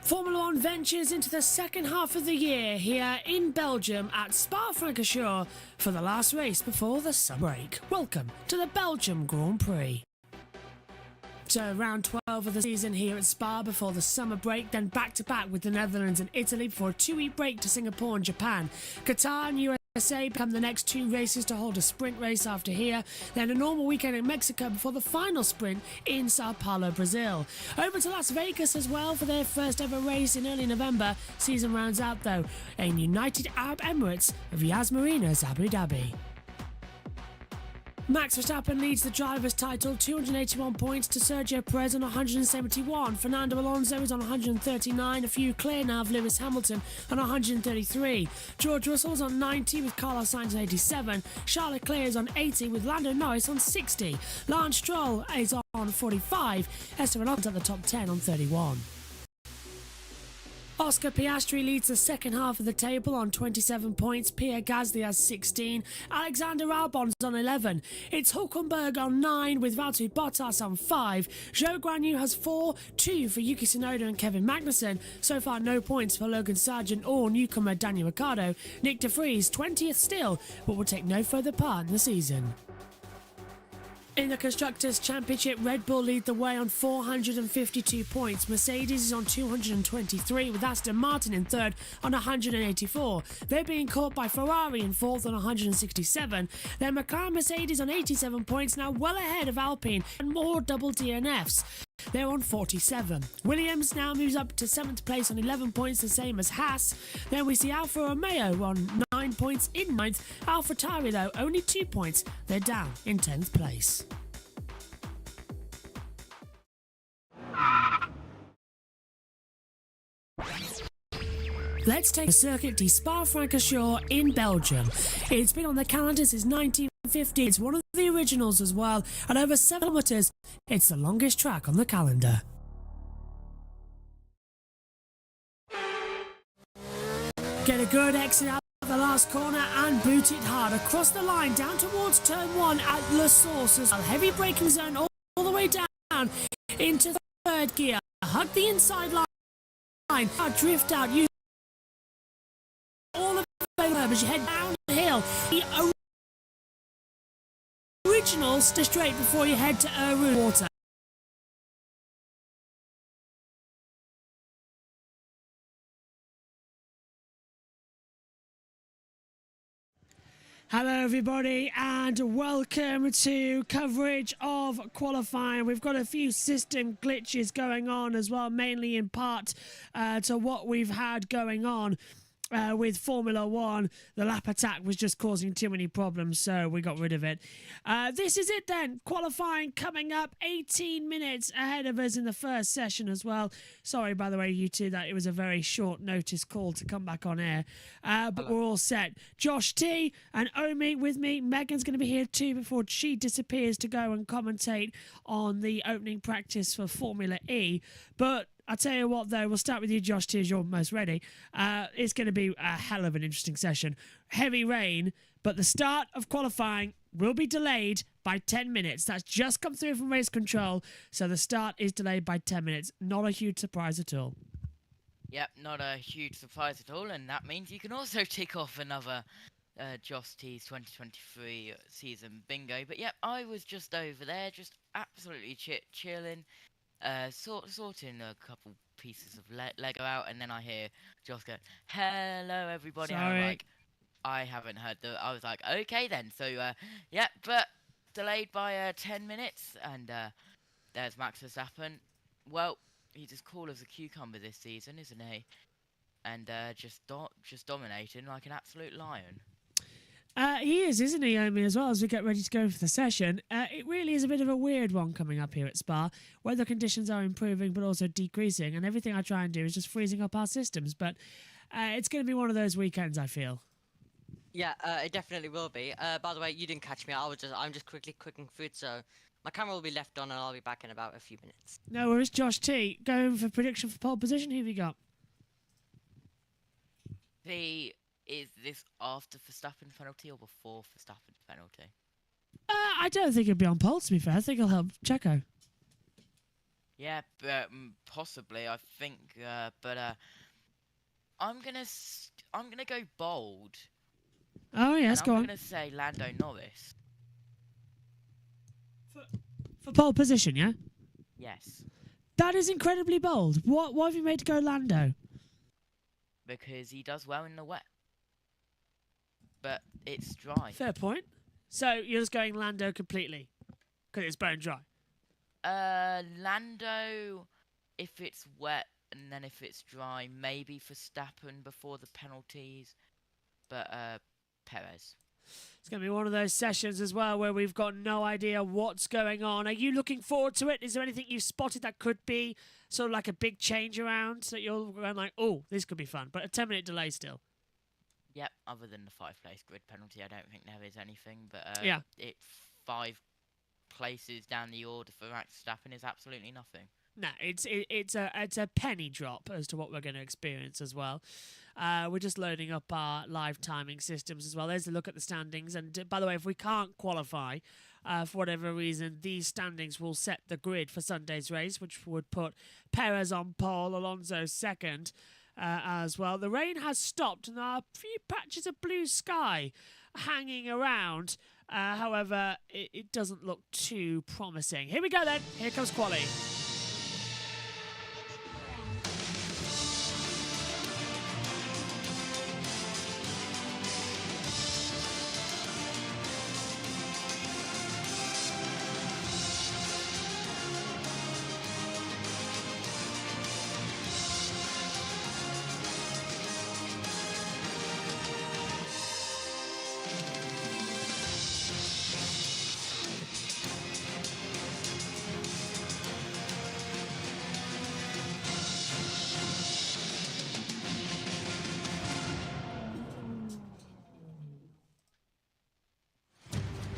Formula One ventures into the second half of the year here in Belgium at Spa-Francorchamps for the last race before the summer break. Welcome to the Belgium Grand Prix. So round 12 of the season here at Spa before the summer break, then back-to-back with the Netherlands and Italy before a 2-week break to Singapore and Japan. Qatar and USA become the next 2 races to hold a sprint race after here, then a normal weekend in Mexico before the final sprint in Sao Paulo, Brazil. Over to Las Vegas as well for their first ever race in early November. Season rounds out though in United Arab Emirates of Yas Marina's Abu Dhabi. Max Verstappen leads the driver's title, 281 points to Sergio Perez on 171. Fernando Alonso is on 139, a few clear now of Lewis Hamilton on 133. George Russell's on 90 with Carlos Sainz on 87. Charles Leclerc is on 80 with Lando Norris on 60. Lance Stroll is on 45. Esteban Ocon at the top 10 on 31. Oscar Piastri leads the second half of the table on 27 points. Pierre Gasly has 16. Alexander Albon's on 11. It's Hulkenberg on 9 with Valtteri Bottas on 5. Zhou Guanyu has 4, 2 for Yuki Tsunoda and Kevin Magnussen. So far no points for Logan Sargent or newcomer Daniel Ricciardo. Nick de Vries 20th still, but will take no further part in the season. In the Constructors' Championship, Red Bull lead the way on 452 points. Mercedes is on 223 with Aston Martin in third on 184. They're being caught by Ferrari in fourth on 167. Then McLaren Mercedes on 87 points, now well ahead of Alpine and more double DNFs. They're on 47. Williams now moves up to 7th place on 11 points, the same as Haas. Then we see Alfa Romeo on 9 points in 9th. AlphaTauri, though, only 2 points. They're down in 10th place. Let's take a circuit to Spa-Francorchamps in Belgium. It's been on the calendar since 1950. It's one of the originals as well. At over 7 kilometres, it's the longest track on the calendar. Get a good exit out of the last corner and boot it hard across the line down towards turn 1 at La Source as well. Heavy braking zone all the way down into the third gear. Hug the inside line. Drift out. Use all of the curb as you head downhill. The original straight before you head to Water. Hello everybody and welcome to coverage of qualifying. We've got a few system glitches going on as well, mainly in part to what we've had going on with Formula One. The lap attack was just causing too many problems, so we got rid of it. This is it then. Qualifying coming up 18 minutes ahead of us in the first session as well. Sorry, by the way, you two, that it was a very short notice call to come back on air. But we're all set. Josh T and Omi with me. Megan's going to be here too before she disappears to go and commentate on the opening practice for Formula E. But I'll tell you what, though, we'll start with you, Josh, T, as you're most ready. It's going to be a hell of an interesting session. Heavy rain, but the start of qualifying will be delayed by 10 minutes. That's just come through from race control, so the start is delayed by 10 minutes. Not a huge surprise at all. Yep, not a huge surprise at all, and that means you can also tick off another Josh T's 2023 season bingo. But yep, I was just over there, just absolutely chilling. Sorting a couple pieces of Lego out, and then I hear Josh go, "Hello, everybody." Sorry. And I'm like, I haven't heard I was like, okay then. So, yeah, but delayed by 10 minutes, and there's Max Verstappen. Well, he's as cool as a cucumber this season, isn't he? and just dominating like an absolute lion. He is, isn't he, Omi, as well, as we get ready to go for the session. It really is a bit of a weird one coming up here at Spa. Weather conditions are improving but also decreasing, and everything I try and do is just freezing up our systems. But it's going to be one of those weekends, I feel. Yeah, it definitely will be. By the way, you didn't catch me. I'm just quickly cooking food, so my camera will be left on, and I'll be back in about a few minutes. No worries, Josh T. Going for prediction for pole position. Who have you got? Is this after Verstappen penalty or before Verstappen penalty? I don't think he'll be on pole, to be fair. I think he'll help Checo. Yeah, but possibly. I think, but I'm gonna go bold. Oh yes, go on. I'm gonna say Lando Norris. For pole position, yeah. Yes. That is incredibly bold. What have you made to go Lando? Because he does well in the wet. But it's dry. Fair point. So you're just going Lando completely because it's bone dry. Lando, if it's wet, and then if it's dry, maybe Verstappen before the penalties. But Perez. It's going to be one of those sessions as well where we've got no idea what's going on. Are you looking forward to it? Is there anything you've spotted that could be sort of like a big change around that you're going like, oh, this could be fun, but a 10-minute delay still? Yep, other than the 5-place grid penalty, I don't think there is anything. But yeah, 5 places down the order for Max Verstappen is absolutely nothing. No, it's a penny drop as to what we're going to experience as well. We're just loading up our live timing systems as well. There's a look at the standings. And by the way, if we can't qualify for whatever reason, these standings will set the grid for Sunday's race, which would put Perez on pole, Alonso second as well. The rain has stopped and there are a few patches of blue sky hanging around. However, it doesn't look too promising. Here we go then. Here comes quali.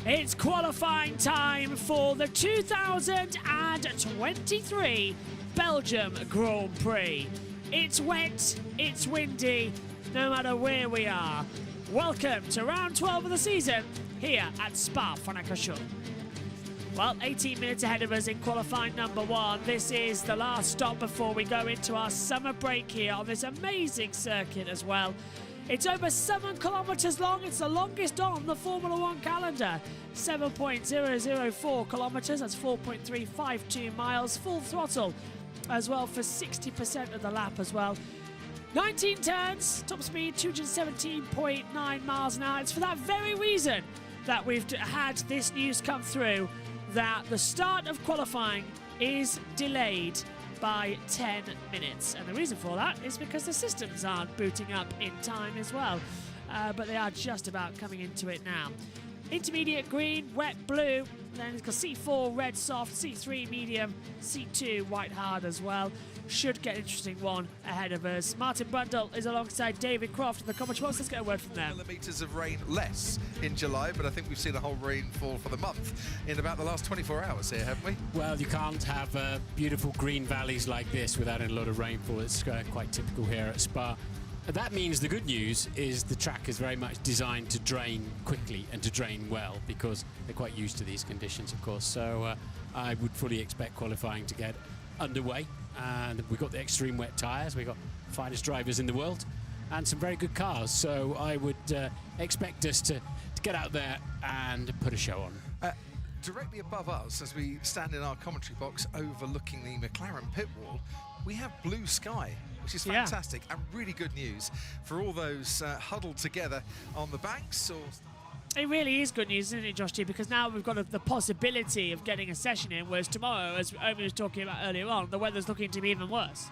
It's qualifying time for the 2023 Belgium Grand Prix. It's wet, it's windy, no matter where we are. Welcome to round 12 of the season here at Spa-Francorchamps. Well, 18 minutes ahead of us in qualifying number 1. This is the last stop before we go into our summer break here on this amazing circuit as well. It's over 7 kilometres long. It's the longest on the Formula 1 calendar. 7.004 kilometres, that's 4.352 miles, full throttle as well for 60% of the lap as well. 19 turns, top speed 217.9 miles an hour. It's for that very reason that we've had this news come through that the start of qualifying is delayed by 10 minutes. And the reason for that is because the systems aren't booting up in time as well. But they are just about coming into it now. Intermediate green, wet blue, then it's got C4 red soft, C3 medium, C2 white hard as well. Should get an interesting one ahead of us. Martin Brundle is alongside David Croft in the commentary box. Let's get a word from them. Millimetres of rain less in July, but I think we've seen a whole rainfall for the month in about the last 24 hours here, haven't we? Well, you can't have beautiful green valleys like this without a lot of rainfall. It's quite typical here at Spa. That means the good news is the track is very much designed to drain quickly and to drain well because they're quite used to these conditions, of course. So I would fully expect qualifying to get underway. And we've got the extreme wet tyres, we've got the finest drivers in the world and some very good cars. So I would expect us to get out there and put a show on. Directly above us, as we stand in our commentary box overlooking the McLaren pit wall, we have blue sky, which is fantastic and really good news for all those huddled together on the banks. It really is good news, isn't it, Josh T? Because now we've got the possibility of getting a session in, whereas tomorrow, as Omi was talking about earlier on, the weather's looking to be even worse.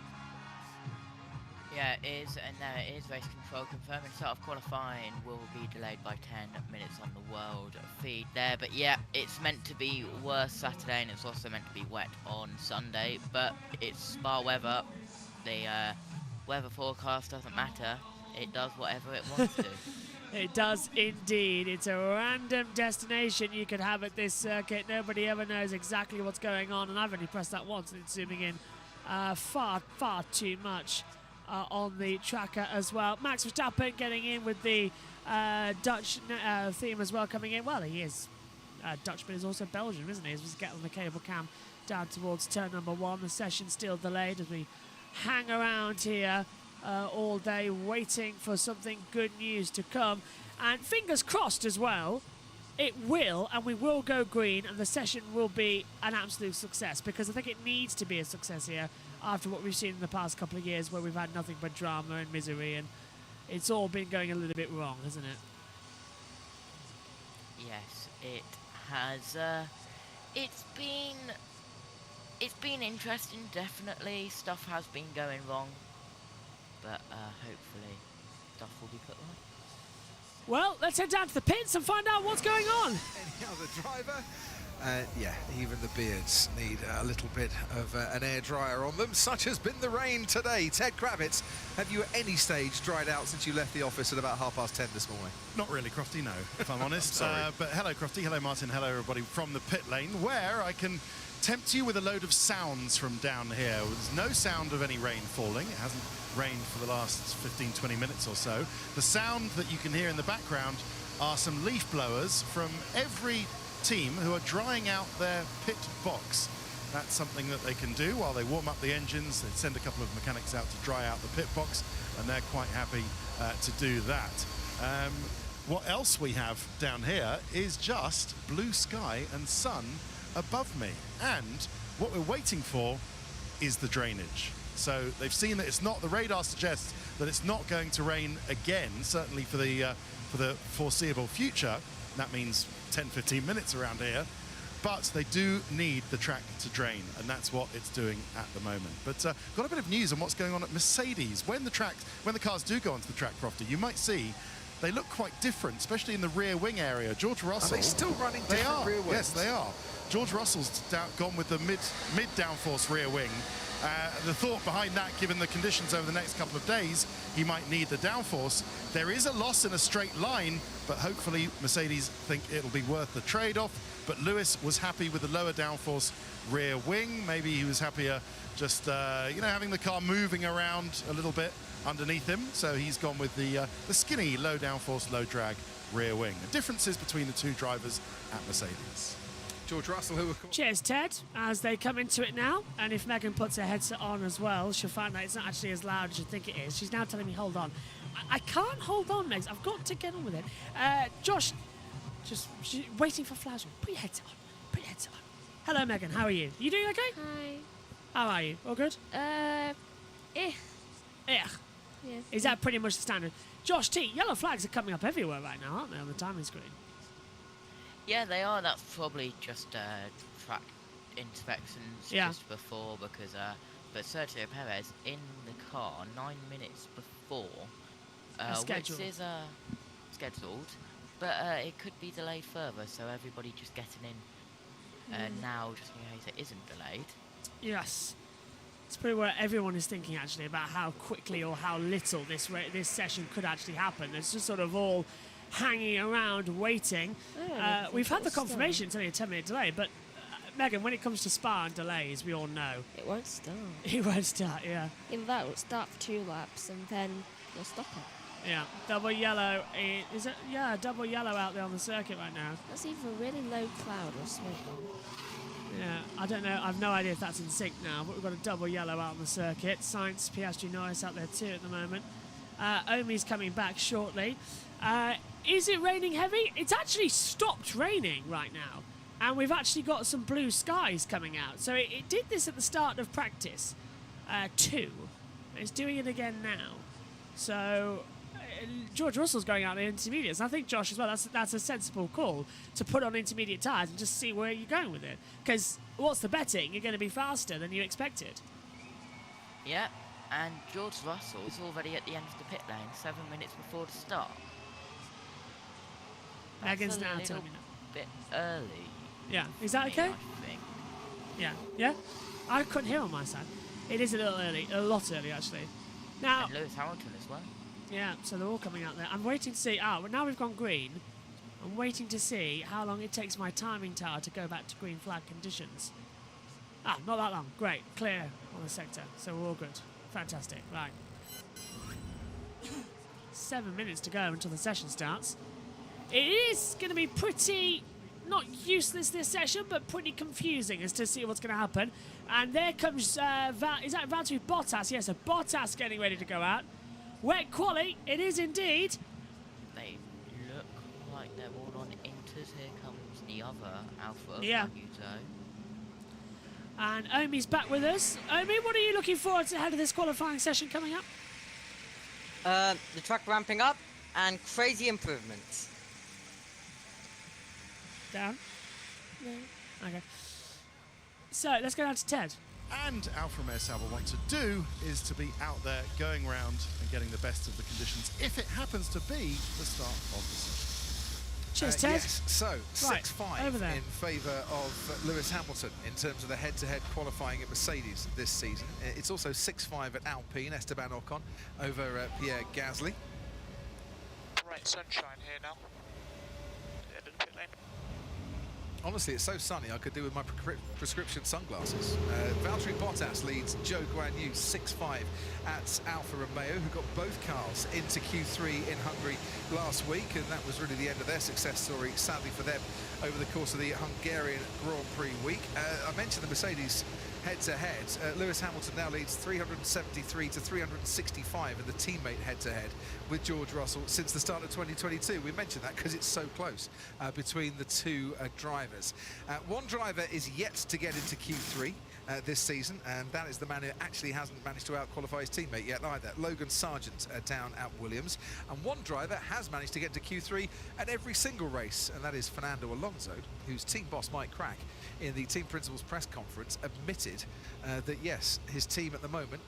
Yeah, it is, and there it is race control confirming start of qualifying will be delayed by 10 minutes on the world feed there. But yeah, it's meant to be worse Saturday and it's also meant to be wet on Sunday, but it's Spa weather. The weather forecast doesn't matter. It does whatever it wants to. It does indeed. It's a random destination you could have at this circuit. Nobody ever knows exactly what's going on, and I've only pressed that once and it's zooming in far too much on the tracker as well. Max Verstappen getting in with the Dutch theme as well coming in. Well, he is Dutch, but he's also Belgian, isn't he? As we get on the cable cam down towards turn number 1. The session's still delayed as we hang around here all day waiting for something good news to come. And fingers crossed as well, it will, and we will go green, and the session will be an absolute success, because I think it needs to be a success here after what we've seen in the past couple of years where we've had nothing but drama and misery, and it's all been going a little bit wrong, hasn't it? Yes, it has. It's been interesting, definitely. Stuff has been going wrong, but hopefully stuff will be put right. Well, let's head down to the pits and find out what's going on. Any other driver? Yeah, even the beards need a little bit of an air dryer on them. Such has been the rain today. Ted Kravitz, have you at any stage dried out since you left the office at about 10:30 this morning? Not really, Crofty, no, if I'm honest. Sorry. But hello, Crofty. Hello, Martin. Hello, everybody from the pit lane, where I can tempt you with a load of sounds from down here. There's no sound of any rain falling. It hasn't rained for the last 15-20 minutes or so. The sound that you can hear in the background are some leaf blowers from every team who are drying out their pit box. That's something that they can do while they warm up the engines. They send a couple of mechanics out to dry out the pit box, and they're quite happy to do that. What else we have down here is just blue sky and sun above me, and what we're waiting for is the drainage. So they've seen that it's not, the radar suggests that it's not going to rain again, certainly for the foreseeable future. That means 10-15 minutes around here, but they do need the track to drain, and that's what it's doing at the moment. But got a bit of news on what's going on at Mercedes. When the cars do go onto the track, Crofty, you might see they look quite different, especially in the rear wing area. George Russell. Are they still running different rear wings? Yes, they are. George Russell's gone with the mid downforce rear wing. The thought behind that, given the conditions over the next couple of days, he might need the downforce. There is a loss in a straight line, but hopefully Mercedes think it'll be worth the trade-off. But Lewis was happy with the lower downforce rear wing. Maybe he was happier just, having the car moving around a little bit underneath him. So he's gone with the skinny, low downforce, low drag rear wing. The differences between the two drivers at Mercedes. George Russell, who of course... Cheers, Ted, as they come into it now. And if Megan puts her headset on as well, she'll find that it's not actually as loud as you think it is. She's now telling me, hold on. I can't hold on, Megs. I've got to get on with it. Josh, just waiting for flowers. Put your headset on. Put your headset on. Hello, Megan. How are you? You doing okay? Hi. How are you? All good? Yeah. Yeah. Is that pretty much the standard? Josh T, yellow flags are coming up everywhere right now, aren't they, on the timing screen? Yeah, they are. That's probably just track inspections just before, because but Sergio Perez in the car 9 minutes before, which is scheduled, but it could be delayed further. So everybody just getting in now, just in case it isn't delayed. Yes. It's pretty where everyone is thinking actually about how quickly or how little this session could actually happen. It's just sort of all hanging around waiting. We've had the confirmation it's only a 10-minute delay, but Megan, when it comes to Spa and delays, we all know It won't start. it won't start. Yeah, In that, it'll start for 2 laps and then you'll stop it. yeah. Double yellow. Is it? Yeah, double yellow out there on the circuit right now. That's either a really low cloud or smoke. Yeah, I don't know. I've no idea if that's in sync now, but we've got a double yellow out on the circuit. Sainz, Piastri, Norris out there too at the moment. Omi's coming back shortly. Is it raining heavy? It's actually stopped raining right now, and we've actually got some blue skies coming out. So it did this at the start of practice 2. It's doing it again now. So George Russell's going out in intermediates. I think Josh as well. That's a sensible call to put on intermediate tyres and just see where you're going with it. Because what's the betting? You're going to be faster than you expected. Yeah, And George Russell is already at the end of the pit lane, 7 minutes before the start. Megan's That's now a telling little me now. bit early. Yeah, is that for me, okay? I think. Yeah, yeah. I couldn't hear on my side. It is a little early, a lot early actually. Now, And Lewis Hamilton as well. yeah, so they're all coming out there. I'm waiting to see. Well, now we've gone green. I'm waiting to see how long it takes my timing tower to go back to green flag conditions. Not that long. Great, clear on the sector, so we're all good. Fantastic. Right. 7 minutes to go until the session starts. It is going to be pretty, not useless this session, but pretty confusing as to see what's going to happen. And there comes, is that Valtteri Bottas? Yes, so Bottas getting ready to go out. Wet quali, it is indeed. They look like they're all on inters. Here comes the other Alpha, Yeah. Magneto. And Omi's back with us. Omi, what are you looking forward to ahead of this qualifying session coming up? The track ramping up and crazy improvements. Down? No. Okay. So, let's go down to Ted. And Alfa Romeo Sauber want to do is to be out there going around and getting the best of the conditions if it happens to be the start of the session. Cheers, Ted. Yes, so Right, 6-5 over there. in favour of Lewis Hamilton in terms of the head-to-head qualifying at Mercedes this season. It's also 6-5 at Alpine, Esteban Ocon over Pierre Gasly. Bright sunshine here now. End of the pit lane. Honestly, it's so sunny I could do with my prescription sunglasses. Valtteri Bottas leads Zhou Guanyu 6-5 at Alfa Romeo, who got both cars into Q3 in Hungary last week, and that was really the end of their success story, sadly for them, over the course of the Hungarian Grand Prix week. I mentioned the Mercedes head-to-head. Lewis Hamilton now leads 373 to 365 in the teammate head-to-head with George Russell since the start of 2022. We mentioned that because it's so close between the two drivers. One driver is yet to get into Q3 this season, and that is the man who actually hasn't managed to out-qualify his teammate yet either, Logan Sargent down at Williams. And one driver has managed to get to Q3 at every single race, and that is Fernando Alonso, whose team boss Mike Crack in the team principals press conference admitted that yes, his team at the moment,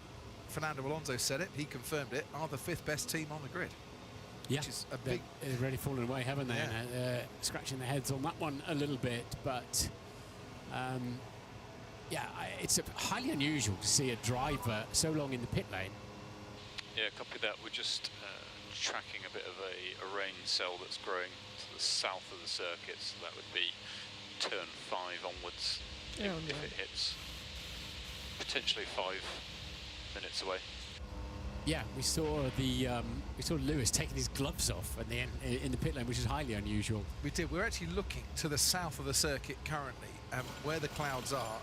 Fernando Alonso said it, he confirmed it, are the 5th best team on the grid. Yeah, Which is a big... they've already fallen away, haven't they? Yeah. And, scratching their heads on that one a little bit, but yeah, it's highly unusual to see a driver so long in the pit lane. Yeah, copy that. We're just tracking a bit of a rain cell that's growing to the south of the circuit, so that would be turn 5 onwards if it hits. Potentially 5 minutes away. Yeah, we saw Lewis taking his gloves off at the end, in the pit lane, which is highly unusual. We did. We're actually looking to the south of the circuit currently, where the clouds are,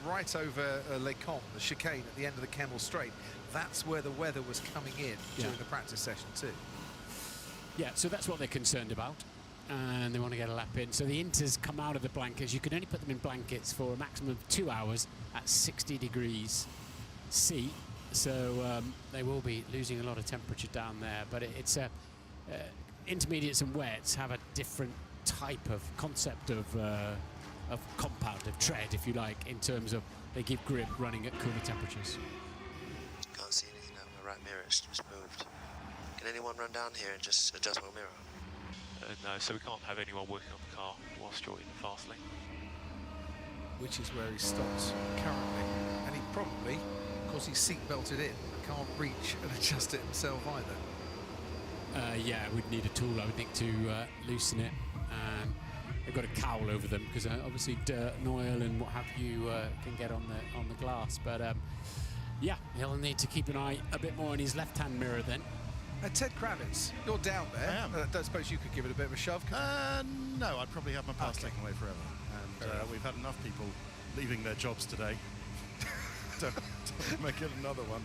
right over Les Combes, the chicane at the end of the Kemmel Straight. That's where the weather was coming in during the practice session too. Yeah, so that's what they're concerned about, and they want to get a lap in. So the inters come out of the blankets. You can only put them in blankets for a maximum of 2 hours at 60 degrees C. So they will be losing a lot of temperature down there, but it's intermediates and wets have a different type of concept of compound, of tread, if you like, in terms of they give grip running at cooler temperatures. Can't see anything over the right mirror, it's just moved. Can anyone run down here and just adjust my mirror? No, so we can't have anyone working on the car whilst you're in the fast lane. Which is where he stops currently. And he probably, of course he's seat belted in, can't reach and adjust it himself either. Yeah, we'd need a tool, I would think, to loosen it. And they've got a cowl over them because obviously dirt and oil and what have you can get on the glass. But yeah, he'll need to keep an eye a bit more on his left-hand mirror then. Ted Kravitz, you're down there. I am. I don't suppose you could give it a bit of a shove? No, I'd probably have my pass taken away forever. And we've had enough people leaving their jobs today. don't make it another one.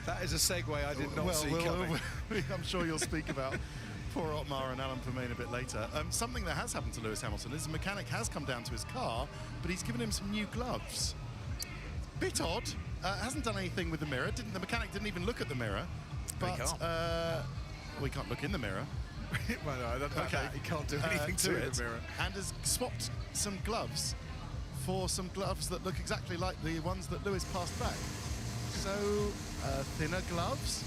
That is a segue I did not see coming. I'm sure you'll speak about poor Otmar and Alan Permain a bit later. Something that has happened to Lewis Hamilton is the mechanic has come down to his car, but he's given him some new gloves. Bit odd. Hasn't done anything with the mirror. The mechanic didn't even look at the mirror. But we can't look in the mirror. Well, no, okay. He can't do anything to the mirror. And has swapped some gloves for some gloves that look exactly like the ones that Lewis passed back. So, thinner gloves,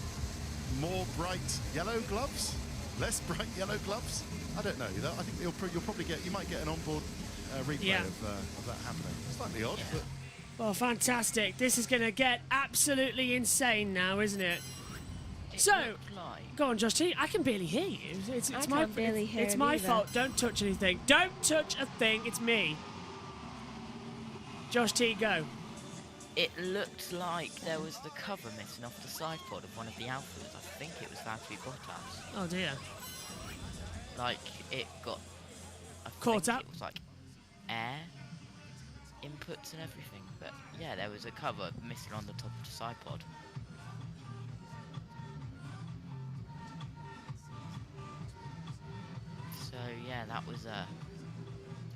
more bright yellow gloves, less bright yellow gloves. I don't know. I think you might get an onboard replay of that happening. Slightly odd, but. Well, fantastic. This is going to get absolutely insane now, isn't it? So, go on, Josh T. I can barely hear you. It's I my can't barely hear It's him my either. fault. Don't touch anything. Don't touch a thing. It's me. Josh T, go. It looked like there was the cover missing off the side pod of one of the Alphas. I think it was Valtteri Bottas. Oh dear. Like it got Caught up. It was like air inputs and everything, but yeah, there was a cover missing on the top of the side pod. So yeah, that was a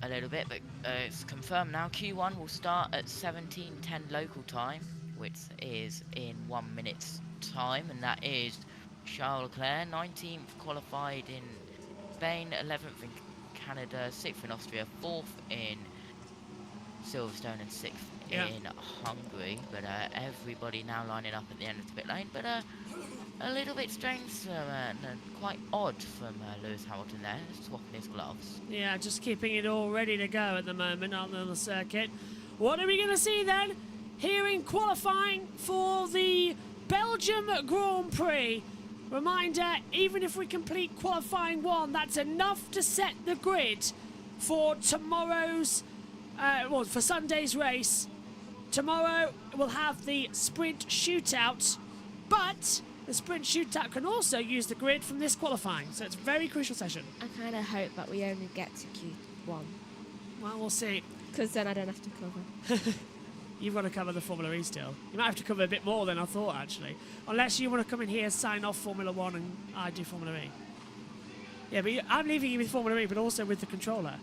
little bit, but it's confirmed now. Q1 will start at 17:10 local time, which is in 1 minute's time, and that is Charles Leclerc, 19th qualified in Spain, 11th in Canada, 6th in Austria, 4th in Silverstone, and 6th in Hungary. But everybody now lining up at the end of the pit lane, but a little bit strange and quite odd from Lewis Hamilton there, swapping his gloves. Yeah, just keeping it all ready to go at the moment on the circuit. What are we going to see then? Here in qualifying for the Belgium Grand Prix. Reminder, even if we complete qualifying 1, that's enough to set the grid for tomorrow's, for Sunday's race. Tomorrow we'll have the sprint shootout, but the sprint shootout can also use the grid from this qualifying, so it's a very crucial session. I kind of hope that we only get to Q1. Well, we'll see. Because then I don't have to cover. You've got to cover the Formula E still. You might have to cover a bit more than I thought, actually. Unless you want to come in here, sign off Formula 1 and I do Formula E. Yeah, but I'm leaving you with Formula E, but also with the controller.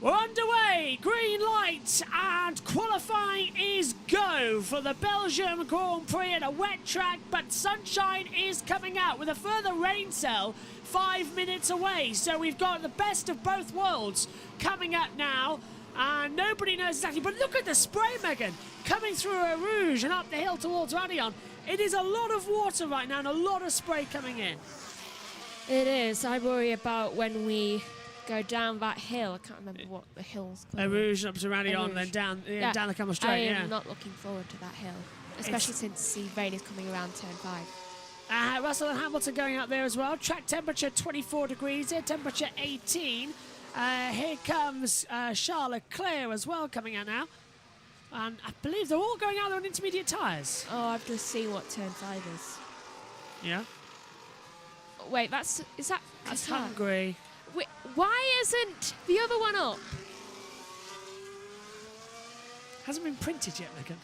We're underway! Green light! And qualifying is go for the Belgium Grand Prix at a wet track, but sunshine is coming out with a further rain cell 5 minutes away. So we've got the best of both worlds coming up now. And nobody knows exactly, but look at the spray, Megan, coming through Eau Rouge and up the hill towards Raidillon. It is a lot of water right now and a lot of spray coming in. It is. I worry about when we go down that hill. I can't remember what the hill's called. Eau Rouge up to Raidillon, Rouge. then down Yeah. the Camel I Straight. am not looking forward to that hill, especially since the rain is coming around turn 5. Russell and Hamilton going out there as well. Track temperature 24 degrees, air temperature 18. Here comes Charles Leclerc as well coming out now. And I believe they're all going out there on intermediate tyres. Oh, I've just seen what turn 5 is. Yeah. Wait, is that That's Qatar? Hungary. Wait, why isn't the other one up? Hasn't been printed yet, Megan.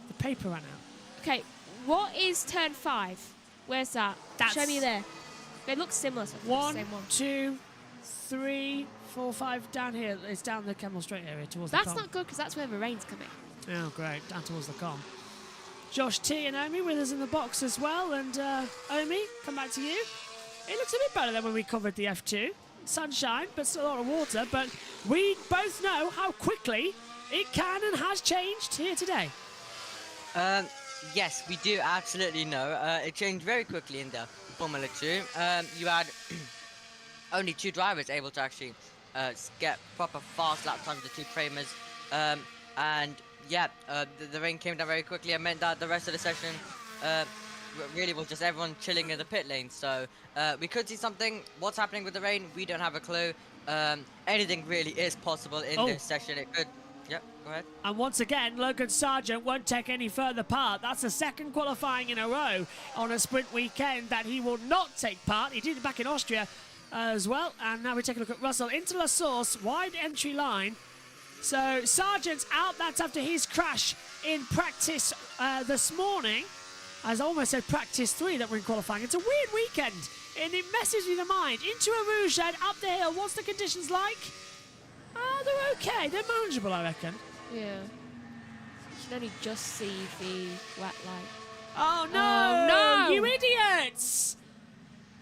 The paper ran out. Okay, what is turn 5? Where's that? Show me there. They look similar. So I think it's the 1, same one. 2, 3, 4, 5 down here. It's down the Camel Straight area towards the That's com. not good because that's where the rain's coming. Oh, great. Down towards the com. Josh T and Omi with us in the box as well. And Omi, come back to you. It looks a bit better than when we covered the F2. Sunshine, but still a lot of water. But we both know how quickly it can and has changed here today. Yes, we do absolutely know. It changed very quickly in the Formula 2. You had only 2 drivers able to actually get proper fast lap times, the 2 framers. And yeah, the rain came down very quickly. It meant that the rest of the session really was just everyone chilling in the pit lane. So we could see something. What's happening with the rain? We don't have a clue. Anything really is possible in this session. It could. Yep, go ahead. And once again, Logan Sargent won't take any further part. That's the second qualifying in a row on a sprint weekend that he will not take part. He did it back in Austria as well. And now we take a look at Russell into La Source, wide entry line. So Sargent's out. That's after his crash in practice this morning. As I almost said practice 3 that we're in qualifying. It's a weird weekend and it messes with the mind. Into a Rouge then, up the hill. What's the conditions like? They're okay. They're manageable, I reckon. Yeah. You can only just see the wet light. Oh, no! Oh, no! You idiots!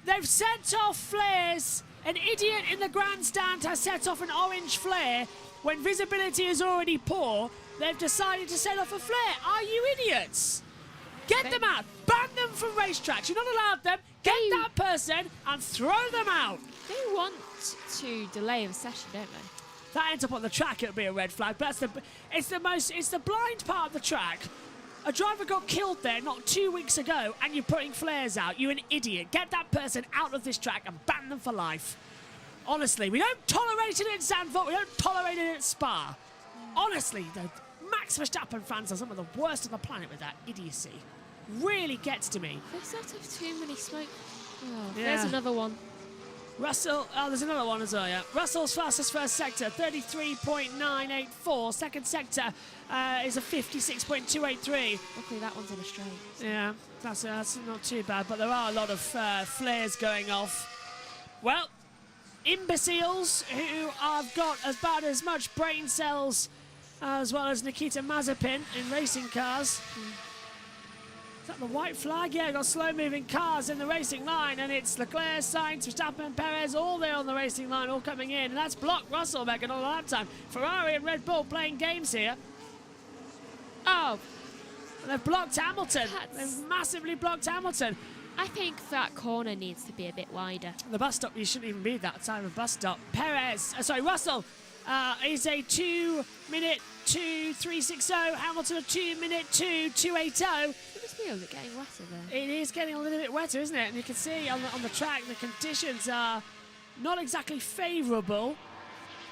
They've set off flares. An idiot in the grandstand has set off an orange flare when visibility is already poor. they've decided to set off a flare. Are you idiots? Get them out. Ban them from racetracks. You're not allowed them. Get that person and throw them out. They want to delay the session, don't they? That ends up on the track, it'll be a red flag. But it's the blind part of the track. A driver got killed there not 2 weeks ago, and you're putting flares out. You're an idiot. Get that person out of this track and ban them for life. Honestly, we don't tolerate it at Zandvoort. We don't tolerate it at Spa. Honestly, the Max Verstappen fans are some of the worst on the planet with that idiocy. Really gets to me. They sort of too many smoke. Oh, Yeah. There's another one. Russell, there's another one as well, yeah. Russell's fastest first sector, 33.984. Second sector is a 56.283. Luckily, that one's in a straight. Yeah, that's not too bad, but there are a lot of flares going off. Well, imbeciles who have got about as much brain cells as well as Nikita Mazepin in racing cars. Is that the white flag? Yeah, got slow-moving cars in the racing line, and it's Leclerc, Sainz, Verstappen, Perez, all there on the racing line, all coming in, and that's blocked Russell back and all that time. Ferrari and Red Bull playing games here. Oh, and they've blocked Hamilton. They've massively blocked Hamilton. I think that corner needs to be a bit wider. The bus stop, you shouldn't even be that time of bus stop. Russell is a 2-minute 2.360. Hamilton a 2-minute 2.280. Is it getting wetter there? It is getting a little bit wetter, isn't it? And you can see on the track the conditions are not exactly favourable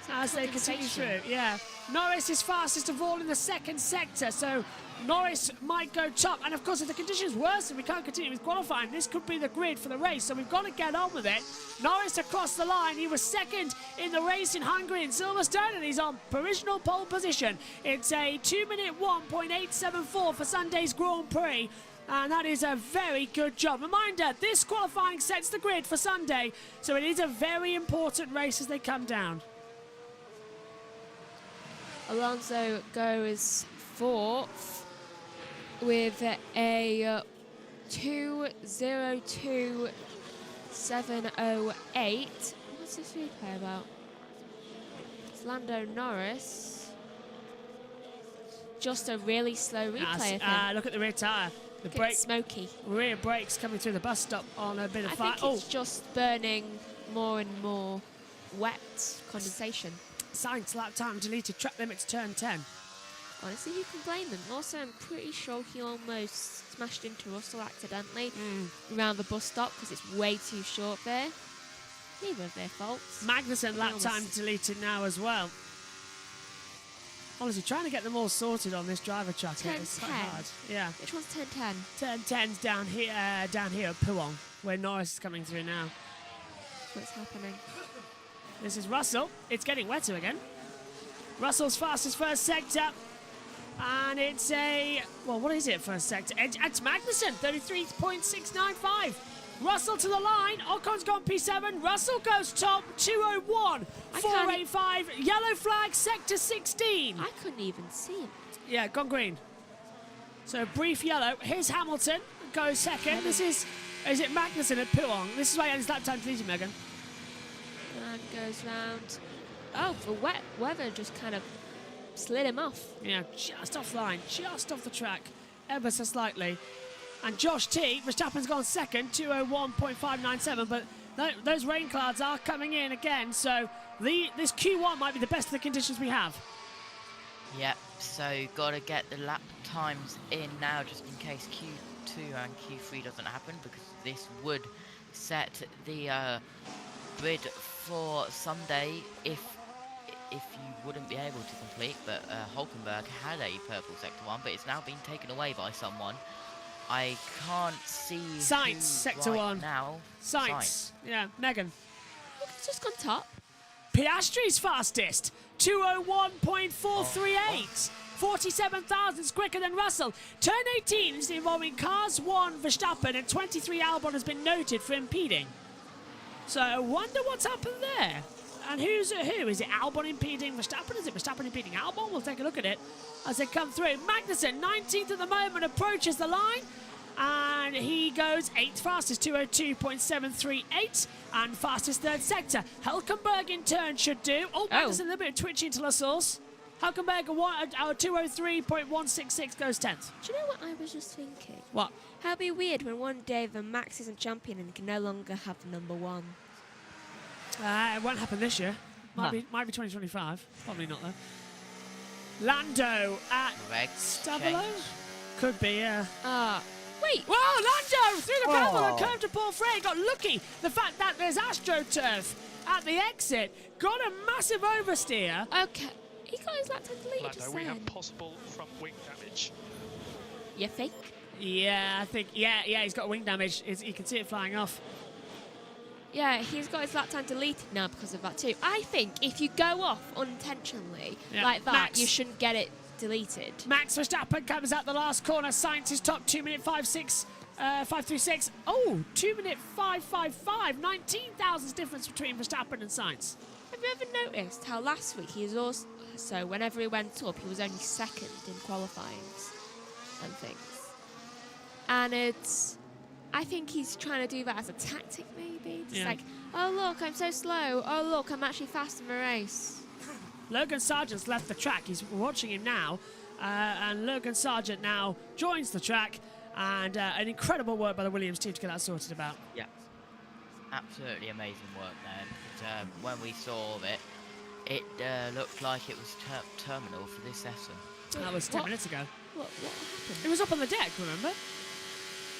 as they continue through. Yeah, Norris is fastest of all in the second sector, so Norris might go top. And of course, if the conditions worsen, we can't continue with qualifying. This could be the grid for the race, so we've got to get on with it. Norris across the line. He was second in the race in Hungary in Silverstone, and he's on provisional pole position. It's a 2-minute 1.874 for Sunday's Grand Prix. And that is a very good job. Reminder, this qualifying sets the grid for Sunday, so it is a very important race as they come down. Alonso goes fourth with a 2:02.708. What's this replay about? It's Lando Norris. Just a really slow replay, I think. Look at the rear tyre. The It's brake, smoky. rear brakes coming through the bus stop on a bit of I fire. think it's just burning more and more wet condensation. Sainz lap time deleted, track limits turn 10. Honestly, you can blame them. Also, I'm pretty sure he almost smashed into Russell accidentally around the bus stop because it's way too short there. Neither of their faults. Magnussen lap time deleted now as well. Honestly, trying to get them all sorted on this driver track is quite hard. Yeah. Which one's 10-10? 10-10's down here at Pouhon, where Norris is coming through now. What's happening? This is Russell. It's getting wetter again. Russell's fastest first sector. And it's what is it first sector? It's Magnussen, 33.695. Russell to the line. Ocon's gone P7. Russell goes top, 201.485. Yellow flag, sector 16. I couldn't even see him. Yeah, gone green. So brief yellow. Here's Hamilton, goes second. Is it Magnussen at Pouhon? This is why his lap time deleted, Megan. And goes round. Oh, the wet weather just kind of slid him off. Yeah, just off line, just off the track, ever so slightly. And Josh T, Verstappen's gone second, 201.597, but those rain clouds are coming in again, so this Q1 might be the best of the conditions we have. Yep, so got to get the lap times in now just in case Q2 and Q3 doesn't happen, because this would set the grid for Sunday if you wouldn't be able to complete, but Hulkenberg had a purple sector 1, but it's now been taken away by someone. I can't see Sainz, sector 1 now. Sainz. Yeah, Megan. Look, it's just gone top. Piastri's fastest, 201.438. 47 thousandths quicker than Russell. Turn 18 is involving cars 1 Verstappen, and 23 Albon has been noted for impeding. So I wonder what's happened there. And who's it who? Is it Albon impeding Verstappen? Is it Verstappen impeding Albon? We'll take a look at it as they come through. Magnussen, 19th at the moment, approaches the line. And he goes 8th fastest, 202.738. And fastest third sector. Hulkenberg in turn should do. Oh, Magnussen a little bit of twitchy into La Source. Hulkenberg 203.166 goes 10th. Do you know what I was just thinking? What? How it'd be weird when one day the Max isn't champion and can no longer have the number 1. It won't happen this year. Might be 2025. Probably not though. Lando at Stavolo? change. Could be, yeah. Wait. Whoa, Lando through the gravel and curved to Paul Frey. Got lucky. The fact that there's AstroTurf at the exit. Got a massive oversteer. Okay. He got his lap time deleted Lando, just we then. have possible front wing damage. You think? Yeah, I think, yeah, he's got wing damage. You can see it flying off. Yeah, he's got his lap time deleted now because of that too. I think if you go off unintentionally like that, Max. you shouldn't get it deleted. Max Verstappen comes out the last corner. Sainz is top 2 minute 536. Oh, 2 minute 555. 19,000 difference between Verstappen and Sainz. Have you ever noticed how last week he was also, whenever he went up, he was only second in qualifyings and things. And I think he's trying to do that as a tactic maybe. Just like, oh look, I'm so slow. Oh look, I'm actually fast in the race. Logan Sargent's left the track. He's watching him now. And Logan Sargent now joins the track. And an incredible work by the Williams team to get that sorted about. Yeah. Absolutely amazing work there. But, when we saw it, it looked like it was terminal for this session. That was 10 minutes ago. What happened? It was up on the deck, remember?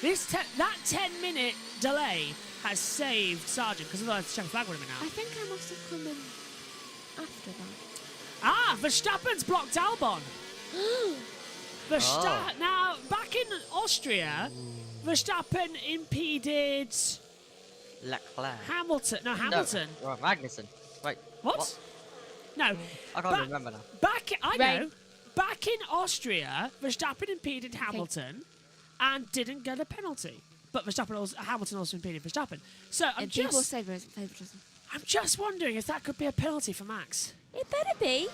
That 10-minute delay has saved Sargent, because otherwise the check flag would have been I out. think I must have come in after that. Verstappen's blocked Albon. Now, back in Austria, Verstappen impeded Leclerc. Hamilton. No, Hamilton. No, Magnussen. Wait. What? No. I can't remember now. I know. Back in Austria, Verstappen impeded Hamilton and didn't get a penalty. But Hamilton also impeded Verstappen. So People say favouritism. I'm just wondering if that could be a penalty for Max. It better be.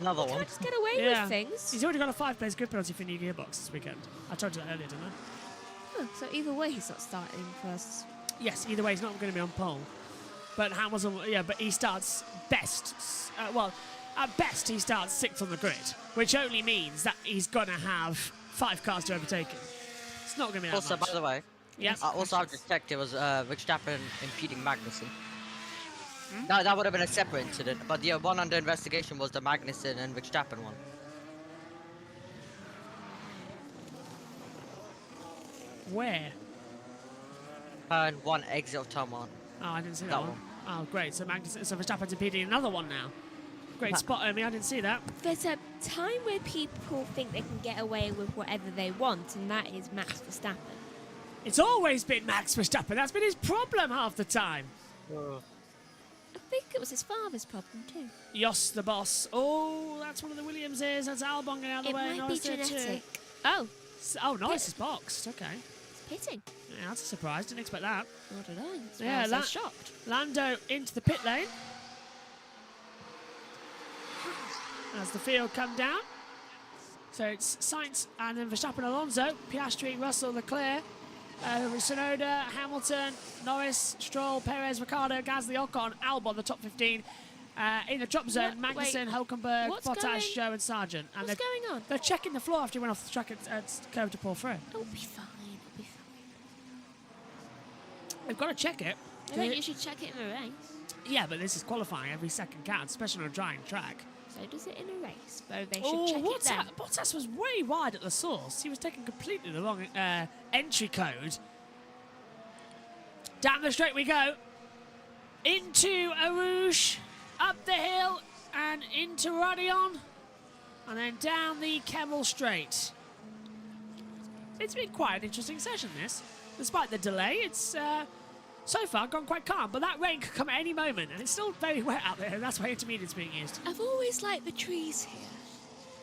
Another You one. can't just get away with things. He's already got a 5-place grid penalty for new gearbox this weekend. I told you that earlier, didn't I? Oh, so either way, he's not starting first. Yes, either way, he's not going to be on pole. But Hamilton, but he starts best. At best, he starts 6th on the grid, which only means that he's going to have 5 cars to overtake him. It's not going to be that Also, much. by the way, also I've just checked, it was Verstappen impeding Magnussen. No, that would have been a separate incident, but the one under investigation was the Magnussen and Verstappen one. Where? Turn 1, exit of turn 1. Oh, I didn't see that one. Oh, great. So Verstappen's impeding another one now. Great spot, Omi. I didn't see that. There's a time where people think they can get away with whatever they want, and that is Max Verstappen. It's always been Max Verstappen. That's been his problem half the time. I think it was his father's problem too. Jos the boss. Oh, that's one of the Williamses. That's Albon getting out of the way. It might be Norris there too. genetic. Oh, Oh, Norris is boxed. Okay. it's pitting. Yeah, that's a surprise. Didn't expect that. Nor did I. That's why Yeah, I was so shocked. Lando into the pit lane. As the field come down. So it's Sainz and then Verstappen, Alonso, Piastri, Russell, Leclerc, Tsunoda, Hamilton, Norris, Stroll, Perez, Ricciardo, Gasly, Ocon, Albon, the top 15. In the drop zone, Magnussen, Hulkenberg, Bottas, Zhou and Sargent. And What's going on? they're checking the floor after he went off the track at curve to Paul Frey. It'll be fine. It'll be fine. They've got to check it. I think you should check it in a race. Yeah, but this is qualifying. Every second counts, especially on a drying track. So does it in a race, but they should check it then. Bottas was way wide at the source. He was taking completely the wrong entry code. Down the straight we go. Into Arouge, up the hill, and into Radion. And then down the Kemmel Straight. It's been quite an interesting session, this. Despite the delay, it's so far gone quite calm. But that rain could come at any moment, and it's still very wet out there, and that's why intermediate's being used. I've always liked the trees here.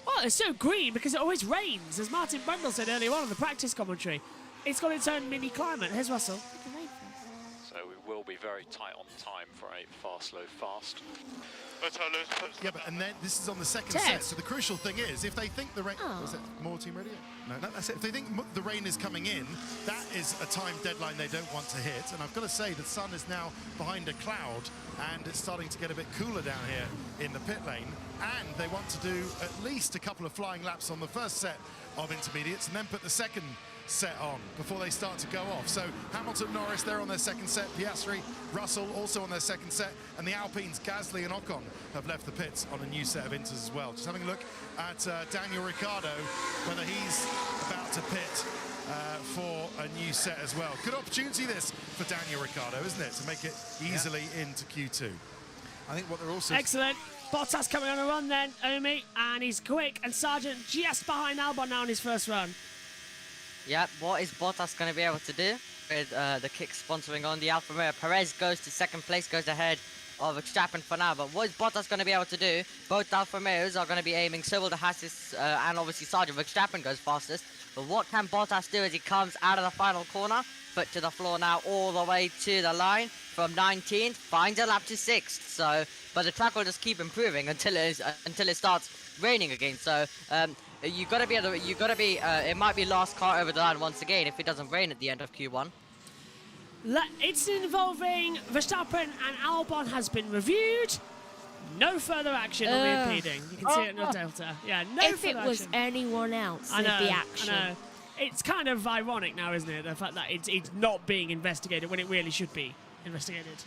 Well, it's so green because it always rains, as Martin Brundle said earlier on in the practice commentary. It's got its own mini climate. Here's Russell. Like a rainforest. So we will be very tight on time for a fast, slow, fast. Yeah, but and then this is on the second Ted. set. So the crucial thing is, if they think the rain, was it more team ready? No, that's it. If they think the rain is coming in, that is a time deadline they don't want to hit. And I've got to say, the sun is now behind a cloud, and it's starting to get a bit cooler down here in the pit lane. And they want to do at least a couple of flying laps on the first set of intermediates, and then put the second set on before they start to go off. So Hamilton, Norris, they're on their second set. Piastri, Russell also on their second set, and the Alpines, Gasly and Ocon, have left the pits on a new set of inters as well. Just having a look at Daniel Ricciardo, whether he's about to pit for a new set as well. Good opportunity this for Daniel Ricciardo, isn't it, to make it easily into Q2. I think what they're also... Excellent. Bottas coming on a run then, Omi, and he's quick, and Sargent just behind Albon now on his first run. Yep, what is Bottas going to be able to do with the kick sponsoring on the Alfa Romeo? Perez goes to second place, goes ahead of Verstappen for now, but what is Bottas going to be able to do? Both Alfa Romeos are going to be aiming, so will the Hasses, and obviously Sargent. Verstappen goes fastest, but what can Bottas do as he comes out of the final corner? Foot to the floor now, all the way to the line from 19th, finds a lap to 6th. So, but the track will just keep improving until it starts raining again. So, you got to be able to, it might be last car over the line once again if it doesn't rain at the end of Q1. It's involving Verstappen and Albon has been reviewed. No further action will be impeding. You can see it in the Delta. Yeah, no If further it was action. anyone else, I know, there'd be action. I know. It's kind of ironic now, isn't it? The fact that it's not being investigated when it really should be investigated.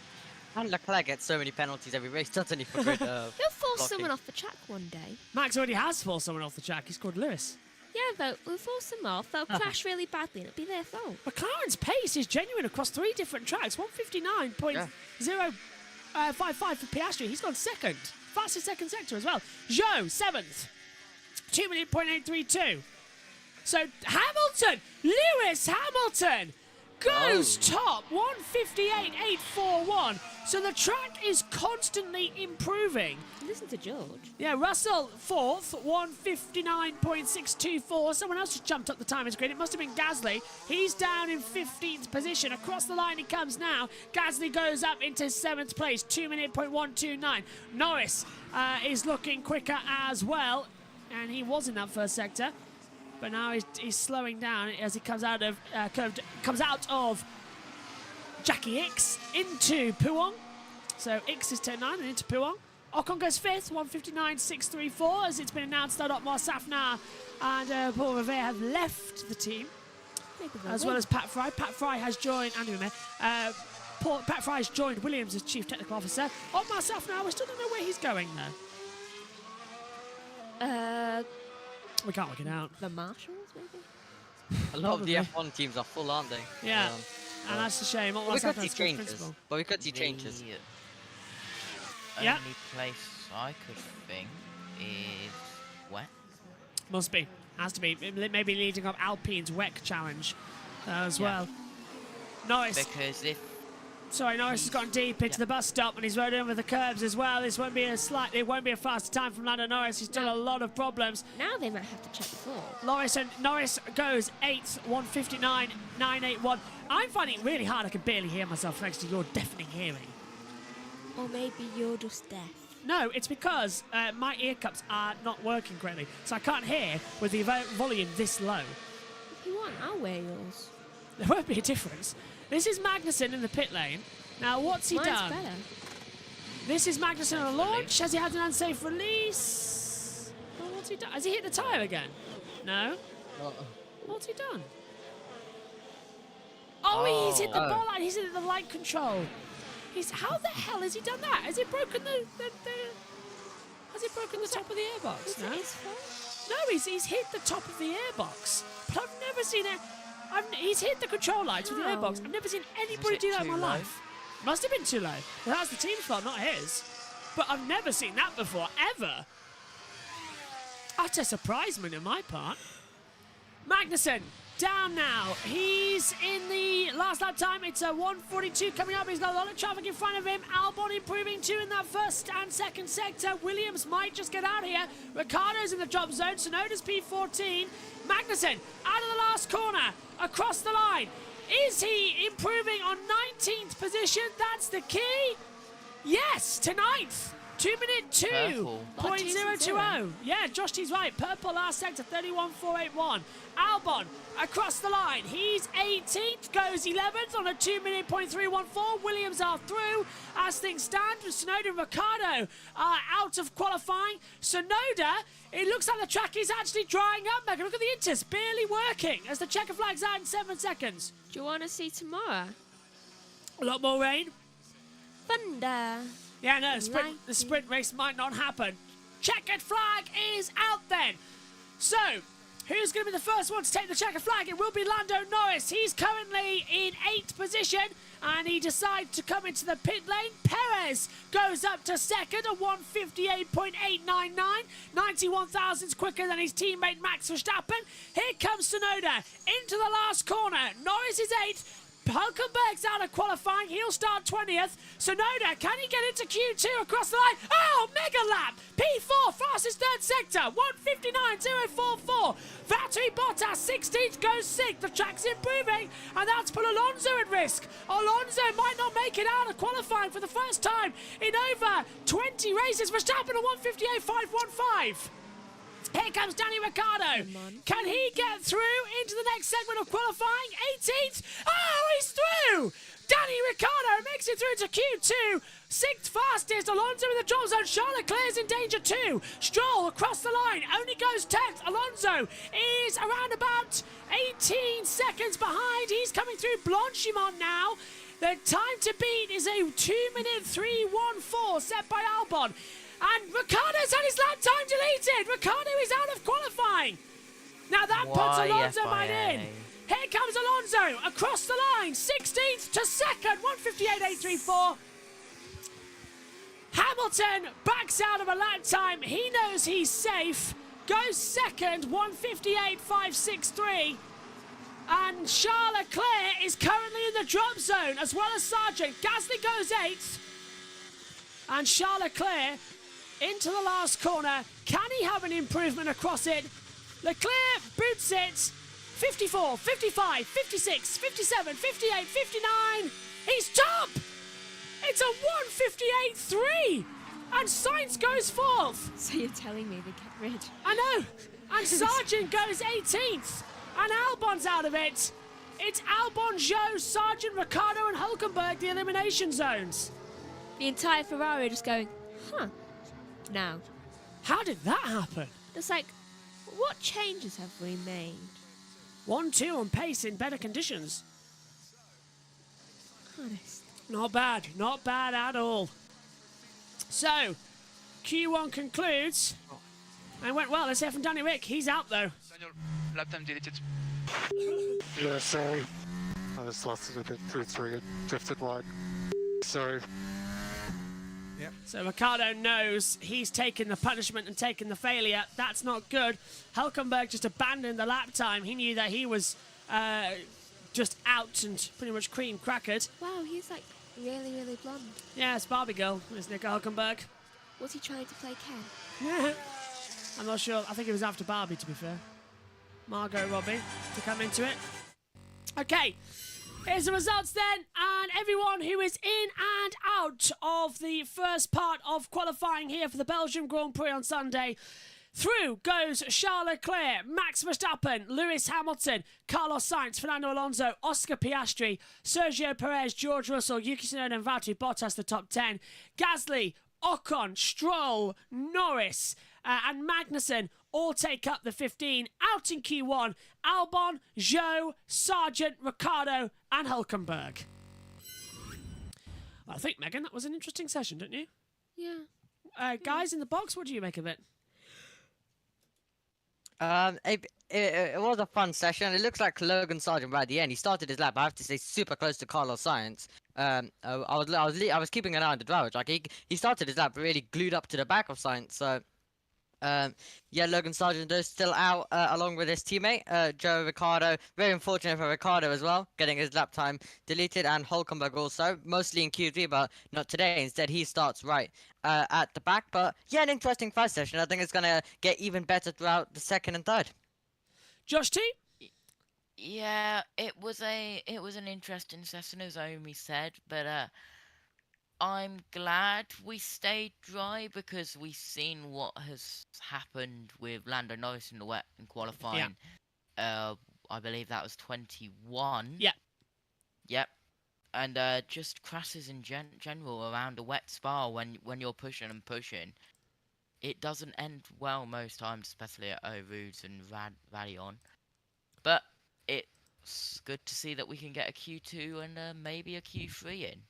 And Leclerc gets so many penalties every race, doesn't he? For good, He'll force someone off the track one day. Max already has forced someone off the track. He's called Lewis. Yeah, we'll force them off. They'll crash really badly and it'll be their fault. McLaren's pace is genuine across 3 different tracks. 159.055 for Piastri. He's gone second. Fastest second sector as well. Zhou, 7th. 2:08.32. So Hamilton, Lewis Hamilton goes top, 1:58.841. So the track is constantly improving. Listen to George. Yeah, Russell 4th, 1:59.624. Someone else just jumped up the timing screen. It must have been Gasly. He's down in 15th position. Across the line he comes now. Gasly goes up into 7th place, 2:129. Norris is looking quicker as well, and he was in that first sector. But now he's slowing down as he comes out of Jackie X into Puong. So X is turn 9 and into Puong. Ocon goes 5th, 1:59.634, as it's been announced that Otmar Safnauer and Paul Revere have left the team, as well as Pat Fry. Pat Fry has joined Pat Fry has joined Williams as Chief Technical Officer. Otmar Safnauer, we still don't know where he's going though. We can't work it out. The Marshals, maybe? A lot of the F1 teams are full, aren't they? Yeah, and that's a shame. We could see changes. But we could see changes. The Yeah. only place I could think is wet. Must be. Has to be. Maybe leading up Alpine's WEC challenge as well. Norris. Because if Norris has gone deep into the bus stop and he's rode in with the curbs as well. It won't be a faster time from Lando Norris. He's done a lot of problems. Now they might have to check the floor. Norris goes 8th, 1:59.981. I'm finding it really hard. I can barely hear myself thanks to your deafening hearing. Or maybe you're just deaf. No, it's because my ear cups are not working correctly, so I can't hear with the volume this low. If you want, I'll wear yours. There won't be a difference. This is Magnussen in the pit lane. Now, what's he Mine's done? better. This is Magnussen on a launch. Has he had an unsafe release? Well, what's he done? Has he hit the tyre again? No? What's he done? Oh, he's hit the ball line. He's hit the light control. How the hell has he done that? Has he broken the top of the airbox? No? No, he's hit the top of the airbox. But I've never seen it. He's hit the control lights with the airbox. I've never seen anybody do that in my life. Must have been too low. Well, that's the team's fault, not his. But I've never seen that before, ever. Utter surprisement on my part. Magnussen, down now. He's in the last lap time. It's a 1:42 coming up. He's got a lot of traffic in front of him. Albon improving too in that first and second sector. Williams might just get out here. Ricciardo's in the drop zone. So does P14. Magnussen out of the last corner. Across the line. Is he improving on 19th position? That's the key. Yes, to 9th. 2-minute 2.020. Yeah, Josh T's right. Purple last sector, 31.481. Albon across the line. He's 18th, goes 11th on a 2-minute 0.314. Williams are through as things stand. Tsunoda and Ricciardo are out of qualifying. Tsunoda, it looks like the track is actually drying up. Megan, look at the Inters, barely working as the checker flag's out in 7 seconds. Do you want to see tomorrow? A lot more rain. Thunder. Yeah, no, the sprint race might not happen. Checkered flag is out then. So, who's going to be the first one to take the checkered flag? It will be Lando Norris. He's currently in 8th position, and he decides to come into the pit lane. Perez goes up to second at 158.899. 91 thousandths quicker than his teammate Max Verstappen. Here comes Tsunoda into the last corner. Norris is 8th. Hulkenberg's out of qualifying. He'll start 20th. Tsunoda, can he get into Q2 across the line? Oh, mega lap! P4, fastest third sector, 159.044. Valtteri Bottas, 16th, goes 6th. The track's improving, and that's put Alonso at risk. Alonso might not make it out of qualifying for the first time in over 20 races. Verstappen at 158.515. Here comes Danny Ricciardo. Can he get through into the next segment of qualifying? 18th. Oh, he's through! Danny Ricciardo makes it through to Q2. 6th fastest. Alonso in the drop zone. Charles Leclerc's in danger too. Stroll across the line. Only goes 10th. Alonso is around about 18 seconds behind. He's coming through Blanchimont now. The time to beat is a 2-minute 3:14 set by Albon. And Ricciardo's had his lap time deleted. Ricciardo is out of qualifying. Now that puts Alonso right in. Here comes Alonso across the line. 16th to 2nd, 158.834. Hamilton backs out of a lap time. He knows he's safe. Goes 2nd, 158.563. And Charles Leclerc is currently in the drop zone, as well as Sargent. Gasly goes 8th. And Charles Leclerc into the last corner. Can he have an improvement across it? Leclerc boots it. 54, 55, 56, 57, 58, 59. He's top! It's a 158.3! And Sainz goes 4th. So you're telling me they get rid? I know. And Sargent goes 18th. And Albon's out of it. It's Albon, Zhou, Sargent, Ricciardo and Hulkenberg, the elimination zones. The entire Ferrari are just going, huh. Now, how did that happen? It's like, what changes have we made? 1-2 on pace in better conditions. Honest. Not bad at all. So, Q1 concludes. And went well. Let's hear from Danny Rick. He's out though. Daniel, lap time deleted. Yeah, sorry. I just lost it a bit too through it, drifted wide. Sorry. Yep. So Ricciardo knows he's taken the punishment and taken the failure. That's not good. Hulkenberg just abandoned the lap time. He knew that he was just out and pretty much cream crackered. Wow, he's like really, really blonde. Yeah, it's Barbie girl, is Nico Hulkenberg. Was he trying to play Ken? I'm not sure. I think it was after Barbie, to be fair. Margot Robbie to come into it. Okay. Here's the results then, and everyone who is in and out of the first part of qualifying here for the Belgium Grand Prix on Sunday. Through goes Charles Leclerc, Max Verstappen, Lewis Hamilton, Carlos Sainz, Fernando Alonso, Oscar Piastri, Sergio Perez, George Russell, Yuki Tsunoda and Valtteri Bottas, the top 10. Gasly, Ocon, Stroll, Norris and Magnussen all take up the 15. Out in Q1, Albon, Zhou, Sargent, Ricciardo and Hulkenberg. I think, Megan, that was an interesting session, don't you? Yeah. Guys in the box, what do you make of it? It was a fun session. It looks like Logan Sargent right at the end. He started his lap, I have to say, super close to Carlos Sainz. I was keeping an eye on the driver. Like he started his lap really glued up to the back of Sainz. So, yeah, Logan Sargent is still out along with his teammate Joe Ricciardo. Very unfortunate for Ricciardo as well, getting his lap time deleted, and Hulkenberg also, mostly in Q3, but not today. Instead, he starts right at the back. But yeah, an interesting first session. I think it's gonna get even better throughout the second and third. Josh T? Yeah, it was an interesting session, as Omi said, but I'm glad we stayed dry because we've seen what has happened with Lando Norris in the wet in qualifying. I believe that was 21. Yeah. Yep. And just crashes in general around a wet Spa when you're pushing and pushing. It doesn't end well most times, especially at Eau Rouge and Radion. But it's good to see that we can get a Q2 and maybe a Q3 in.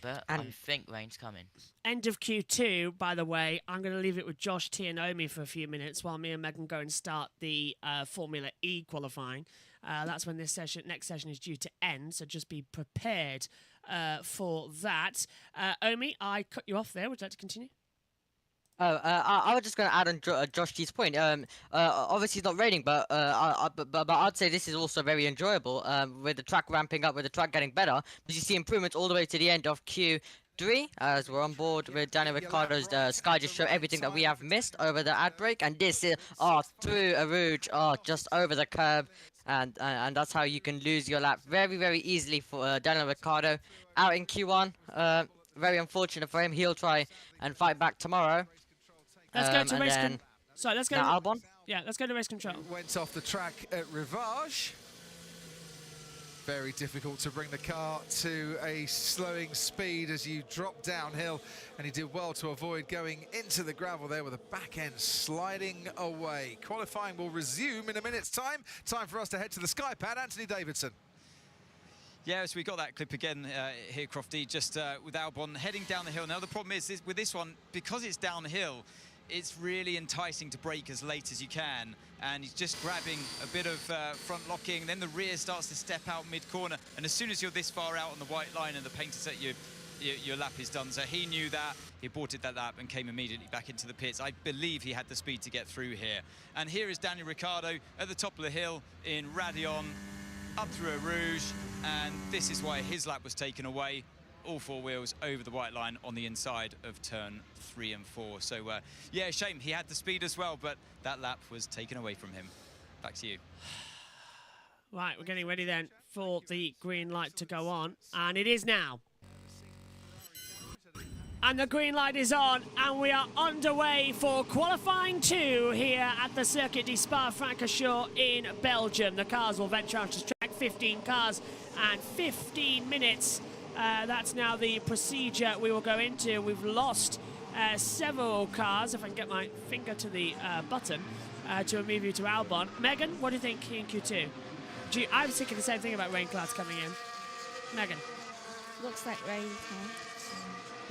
But I think rain's coming. End of Q2, by the way. I'm going to leave it with Josh T and Omi for a few minutes while me and Megan go and start the Formula E qualifying. That's when this next session is due to end, so just be prepared for that. Omi, I cut you off there. Would you like to continue? I was just going to add on Josh T's point. Obviously it's not raining, but I'd say this is also very enjoyable. With the track ramping up, with the track getting better, because you see improvements all the way to the end of Q3, as we're on board with Daniel Ricciardo's Sky just show everything that we have missed over the ad break, and this is through a Rouge, just over the curb. And that's how you can lose your lap very, very easily for Daniel Ricciardo out in Q1. Very unfortunate for him. He'll try and fight back tomorrow. Let's go to race control. Sorry, let's go to Albon. Yeah, let's go to race control. Went off the track at Rivage. Very difficult to bring the car to a slowing speed as you drop downhill, and he did well to avoid going into the gravel there with the back end sliding away. Qualifying will resume in a minute's time. Time for us to head to the Sky Pad. Anthony Davidson. Yeah, so we got that clip again here, Crofty, just with Albon heading down the hill. Now the problem is with this one, because it's downhill, it's really enticing to brake as late as you can, and he's just grabbing a bit of front locking, then the rear starts to step out mid-corner, and as soon as you're this far out on the white line and the paint is set, your lap is done. So he knew that, he aborted that lap and came immediately back into the pits. I believe he had the speed to get through here. And here is Daniel Ricciardo at the top of the hill in Radion, up through a Rouge, and this is why his lap was taken away. All four wheels over the white line on the inside of turn 3 and 4. So, yeah, shame. He had the speed as well, but that lap was taken away from him. Back to you. Right, we're getting ready then for the green light to go on, and it is now. And the green light is on, and we are underway for qualifying 2 here at the Circuit de Spa-Francorchamps in Belgium. The cars will venture out to track, 15 cars and 15 minutes. That's now the procedure we will go into. We've lost several cars, if I can get my finger to the button, to move you to Albon. Megan, what do you think in Q2? I was thinking the same thing about rain clouds coming in. Megan? Looks like rain clouds.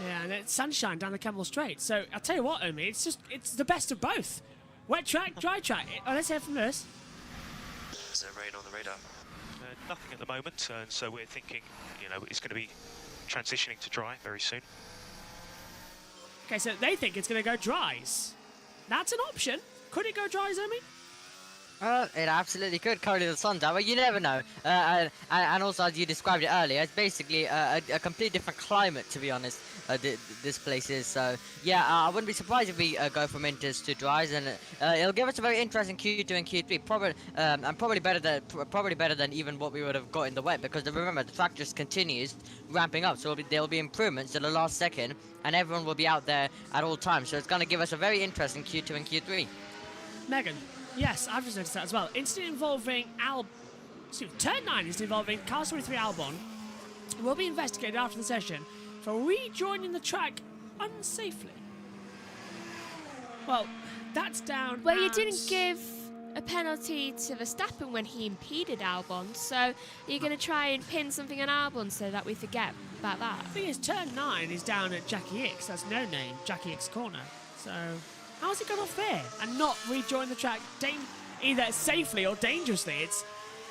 Yeah, and it's sunshine down the Kemmel Straight. So I'll tell you what, Omi, it's the best of both. Wet track, dry track. Oh, let's hear from Lewis. Is there rain on the radar? Nothing at the moment, and so we're thinking, it's going to be transitioning to dry very soon. Okay, so they think it's going to go dries. That's an option. Could it go dries, Omi? It absolutely could. Currently the sun's out, but you never know. And also, as you described it earlier, it's basically a completely different climate, to be honest, this place is. So, yeah, I wouldn't be surprised if we go from winters to dries, and it'll give us a very interesting Q2 and Q3. Probably better than even what we would have got in the wet, because remember, the track just continues ramping up, so there'll be improvements to the last second, and everyone will be out there at all times. So it's going to give us a very interesting Q2 and Q3. Megan? Yes, I've just noticed that as well. Incident involving Turn 9 is involving Cars 23 Albon will be investigated after the session for rejoining the track unsafely. Well, that's down. Well, you didn't give a penalty to Verstappen when he impeded Albon, so you're going to try and pin something on Albon so that we forget about that. The thing is, Turn 9 is down at Jackie X. That's no name, Jackie X corner. So how's he gone off there and not rejoin the track either safely or dangerously?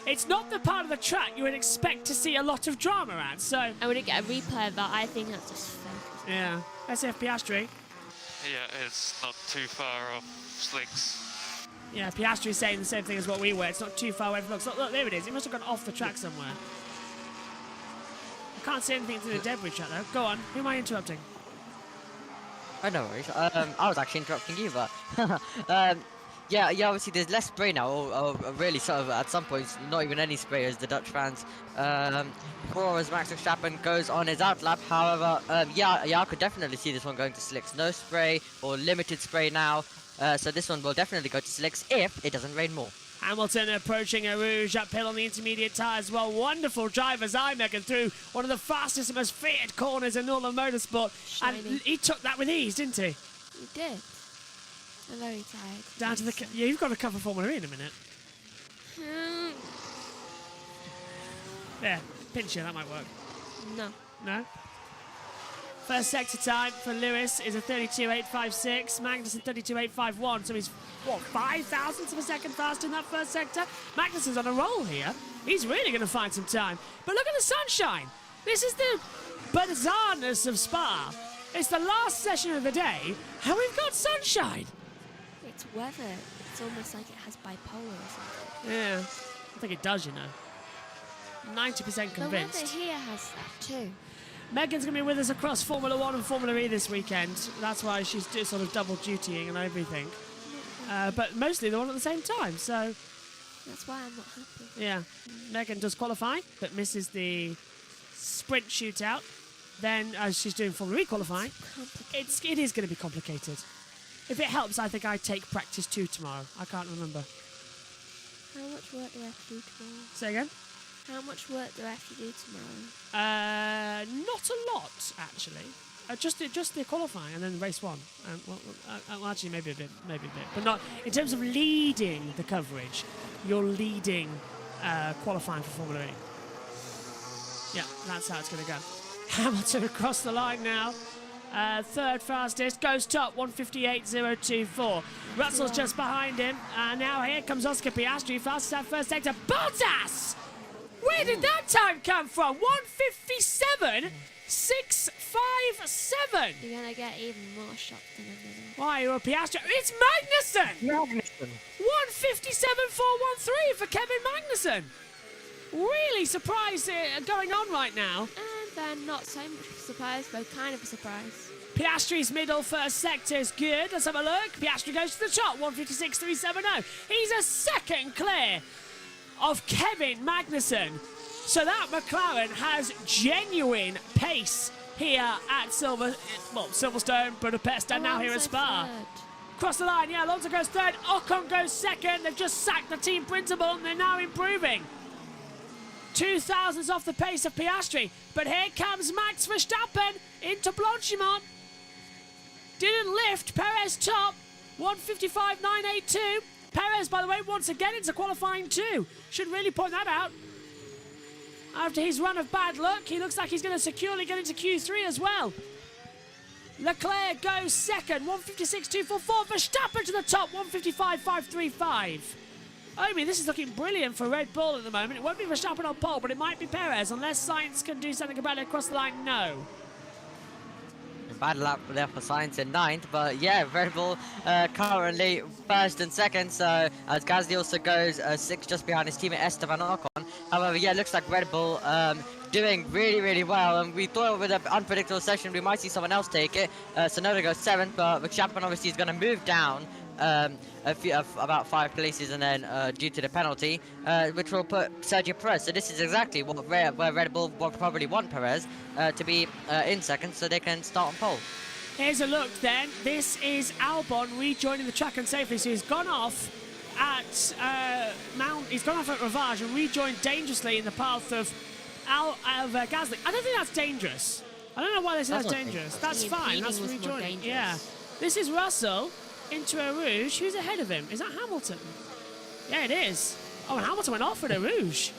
It's not the part of the track you would expect to see a lot of drama at, so... I wouldn't get a replay of that. I think that's just fake. Yeah. SF Piastri. Yeah, it's not too far off slicks. Yeah, Piastri's saying the same thing as what we were. It's not too far away from us. Look, there it is. It must have gone off the track somewhere. I can't see anything through the debris track, though. Go on. Who am I interrupting? Oh, no worries. I was actually interrupting you, but... Yeah, obviously there's less spray now, or really sort of at some points, not even any spray as the Dutch fans. Poor as Max Verstappen goes on his outlap. However, yeah, I could definitely see this one going to slicks. No spray or limited spray now, so this one will definitely go to slicks if it doesn't rain more. Hamilton approaching a Rouge uphill on the intermediate tyres. Well, wonderful driver's eye, Megan, through one of the fastest and most fitted corners in all of motorsport. Shiny. And he took that with ease, didn't he? He did. I'm very tired. Down to the... Yeah, you've got to cover Formula E in a minute. There, pinch you, that might work. No. No? First sector time for Lewis is a 32.856. Magnussen 32.851. So he's, what, 5 thousandths of a second faster in that first sector? Magnussen's on a roll here. He's really going to find some time. But look at the sunshine. This is the bizarreness of Spa. It's the last session of the day, and we've got sunshine. It's weather. It's almost like it has bipolar or something. Yeah, I think it does, you know. 90% convinced. The weather here has that too. Megan's going to be with us across Formula 1 and Formula E this weekend. That's why she's sort of double dutying and everything. But mostly they're all at the same time, so... That's why I'm not happy. Yeah. Megan does qualify, but misses the sprint shootout. Then, as she's doing Formula E qualifying, it is going to be complicated. If it helps, I think I take practice 2 tomorrow. I can't remember. How much work do I have to do tomorrow? Say again? How much work do I have to do tomorrow? Not a lot, actually. Just the qualifying and then race 1. Well, actually, maybe a bit, but not in terms of leading the coverage. You're leading qualifying for Formula E. Yeah, that's how it's going to go. Hamilton across the line now. Third fastest, goes top, 158.024. Russell's just behind him. Now here comes Oscar Piastri, fastest at first sector. Bottas! Where did that time come from? 157.657. You're going to get even more shocked than I'm going to. Why, you're a Piastri? It's Magnussen! 157.413 for Kevin Magnussen. Really surprised going on right now. And then not so much of a surprise, but kind of a surprise. Piastri's middle first sector is good. Let's have a look. Piastri goes to the top, 156.370. He's a second clear of Kevin Magnussen. So that McLaren has genuine pace here at Silverstone, Budapest, and now here at Spa. Across the line, yeah, Alonso goes third, Ocon goes second. They've just sacked the team principal and they're now improving. 2 thousandths off the pace of Piastri, but here comes Max Verstappen into Blanchimont. Didn't lift, Perez top, 155.982. Perez, by the way, once again into qualifying 2. Should really point that out. After his run of bad luck, he looks like he's going to securely get into Q3 as well. Leclerc goes second, 156.244. Verstappen to the top, 155.535. I mean, this is looking brilliant for Red Bull at the moment. It won't be Verstappen on pole, but it might be Perez, unless Sainz can do something about it across the line. No. Bad lap there for Sainz in 9th, but yeah, Red Bull currently 1st and 2nd, so as Gasly also goes 6th just behind his teammate Esteban Ocon. However, yeah, it looks like Red Bull doing really well, and we thought with an unpredictable session we might see someone else take it. Tsunoda goes 7th, but Verstappen obviously is going to move down about 5 places, and then due to the penalty, which will put Sergio Perez. So this is exactly where Red Bull will probably want Perez to be in 2nd, so they can start on pole. Here's a look then. This is Albon rejoining the track and safely. So he's gone off at he's gone off at Ravage and rejoined dangerously in the path of Gasly. I don't think that's dangerous. I don't know why they say that's dangerous. That's fine. That's rejoining. Yeah. This is Russell into a Rouge. Who's ahead of him? Is that Hamilton? Yeah, it is. Oh, and Hamilton went off at a Rouge.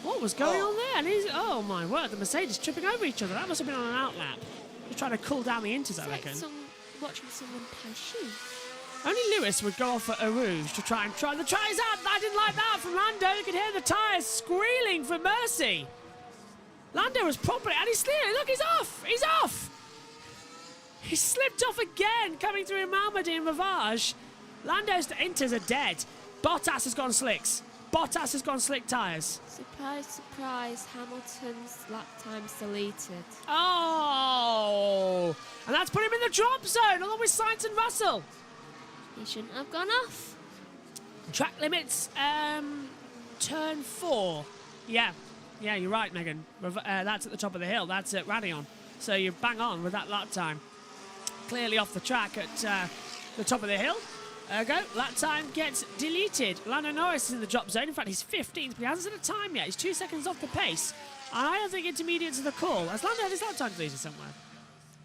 What was going on there? And oh my word, the Mercedes tripping over each other. That must have been on an outlap. Just trying to cool down the inters, I reckon. Watching someone tie shoes. Only Lewis would go off at a Rouge to try the tyres out. I didn't like that from Lando. You could hear the tyres squealing for mercy. Lando was properly, and he's clear. Look, he's off. He's off. He slipped off again, coming through Malmedy and Ravage. Lando's inters are dead. Bottas has gone slicks. Bottas has gone slick tyres. Surprise, surprise, Hamilton's lap time's deleted. Oh! And that's put him in the drop zone, along with Sainz and Russell. He shouldn't have gone off. Track limits, turn 4. Yeah, you're right, Megan. That's at the top of the hill. That's at Radeon. So you're bang on with that lap time. Clearly off the track at the top of the hill. There we go. Lap time gets deleted. Lando Norris is in the drop zone. In fact, he's 15th, but he hasn't set a time yet. He's 2 seconds off the pace. And I don't think intermediates are the call. Has Lando had his lap time deleted somewhere?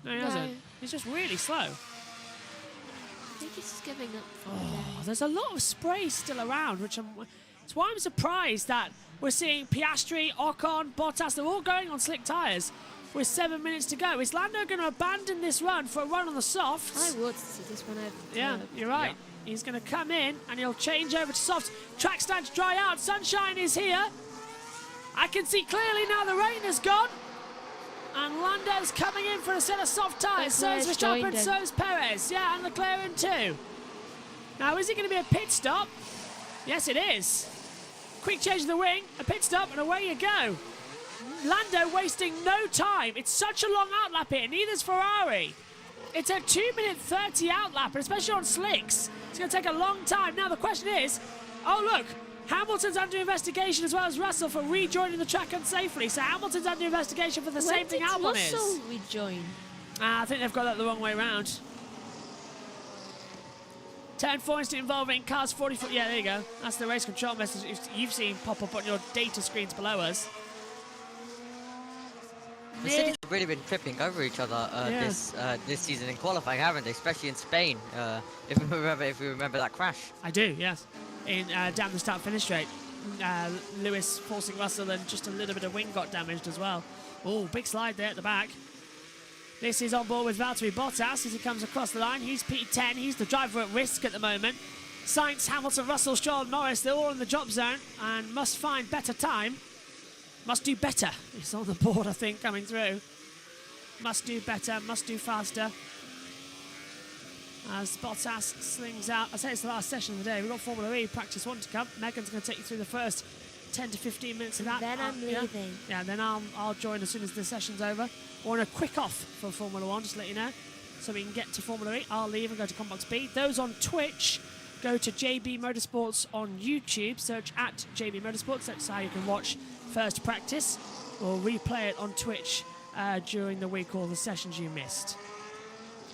No, he hasn't. He's just really slow. I think he's just giving up for the day. There's a lot of spray still around, it's why I'm surprised that we're seeing Piastri, Ocon, Bottas, they're all going on slick tyres with 7 minutes to go. Is Lando going to abandon this run for a run on the softs? I would see this one over. Yeah, you're right. Yeah. He's going to come in and he'll change over to softs. Track's starting to dry out. Sunshine is here. I can see clearly now the rain is gone. And Lando's coming in for a set of soft tyres. So is Verstappen, so is Perez. Yeah, and Leclerc in too. Now, is it going to be a pit stop? Yes, it is. Quick change of the wing, a pit stop, and away you go. Lando wasting no time. It's such a long outlap here. Neither's Ferrari. It's a 2-minute 30 outlap, and especially on slicks, it's going to take a long time. Now, the question is, oh, look, Hamilton's under investigation as well as Russell for rejoining the track unsafely. So Hamilton's under investigation for the same thing Albon is. When did Russell rejoin? I think they've got that the wrong way round. Turn 4 incident involving cars 40 foot. Yeah, there you go. That's the race control message you've seen pop up on your data screens below us. The cities have really been tripping over each other this season in qualifying, haven't they? Especially in Spain, if we remember that crash. I do, yes. In down the start-finish straight, Lewis forcing Russell, and just a little bit of wing got damaged as well. Oh, big slide there at the back. This is on board with Valtteri Bottas as he comes across the line. He's P10. He's the driver at risk at the moment. Sainz, Hamilton, Russell, Stroll, Norris, they're all in the drop zone and must find better time. Must do better. It's on the board, I think, coming through. Must do better, must do faster. As Bottas slings out. I say it's the last session of the day. We've got Formula E practice 1 to come. Megan's going to take you through the first 10 to 15 minutes of that. Then I'm leaving. Yeah, then I'll join as soon as the session's over. Or on a quick off for Formula 1, just to let you know. So we can get to Formula E. I'll leave and go to Combox B. Those on Twitch, go to JB Motorsports on YouTube. Search at JB Motorsports. That's how you can watch first practice. Or replay it on Twitch during the week or the sessions you missed.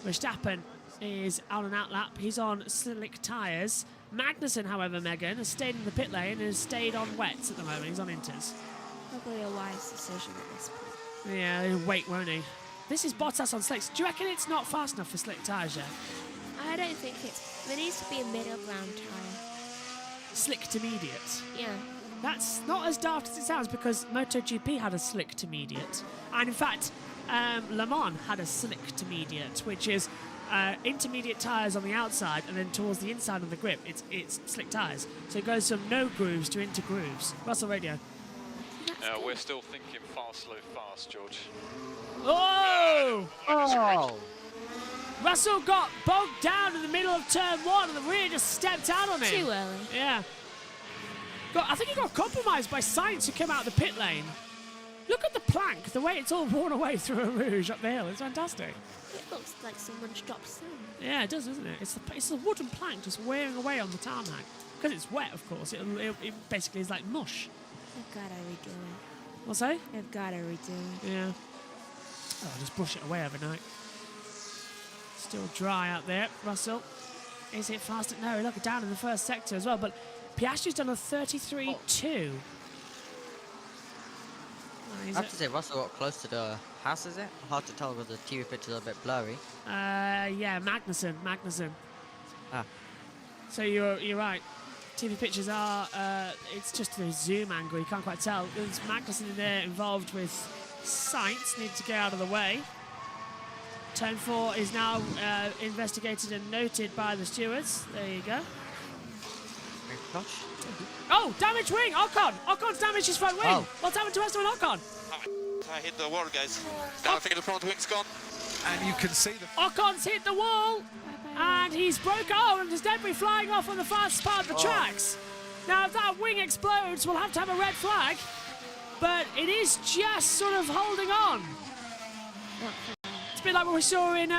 Verstappen is on an outlap. He's on slick tyres. Magnussen, however, Megan, has stayed in the pit lane and has stayed on wets at the moment. He's on inters. Probably a wise decision at this point. Yeah, he'll wait, won't he? This is Bottas on slicks. Do you reckon it's not fast enough for slick tyres yet? I don't think it's... There needs to be a middle ground tyre. Slick to mediate? Yeah. That's not as daft as it sounds, because MotoGP had a slick to mediate. And in fact, Le Mans had a slick to mediate, which is intermediate tyres on the outside, and then towards the inside of the grip, it's slick tyres. So it goes from no grooves to into grooves. Russell Radio. We're still thinking fast, slow, fast, George. Oh! Oh! Russell got bogged down in the middle of turn 1, and the rear just stepped out on him. Too early. Yeah. I think he got compromised by Sainz, who came out of the pit lane. Look at the plank, the way it's all worn away through a rouge up the hill. It's fantastic. It looks like someone's dropped sand. Yeah, it does, doesn't it? It's a wooden plank just wearing away on the tarmac. Because it's wet, of course. It basically is like mush. I've got to redo it. What's that? I've got to redo it. Yeah. Oh, just brush it away overnight. Still dry out there. Russell, is it faster? No, look, down in the first sector as well. But Piastri's done a 33.2. I have to say, Russell got close to the house, is it? Hard to tell with the TV pictures are a bit blurry. Yeah, Magnussen. Ah. So you're right. TV pictures are, it's just the zoom angle, you can't quite tell. There's Magnussen in there involved with Sainz, need to get out of the way. Turn 4 is now investigated and noted by the stewards. There you go. Oh, damaged wing! Ocon's damaged his front wing! Oh. What's happened to Esteban Ocon? I hit the wall, guys. Now I think the front wing's gone. And you can see the... Ocon's hit the wall! And he's broke. Oh, and there's debris flying off on the fast part of the tracks. Now, if that wing explodes, we'll have to have a red flag. But it is just sort of holding on. It's a bit like what we saw in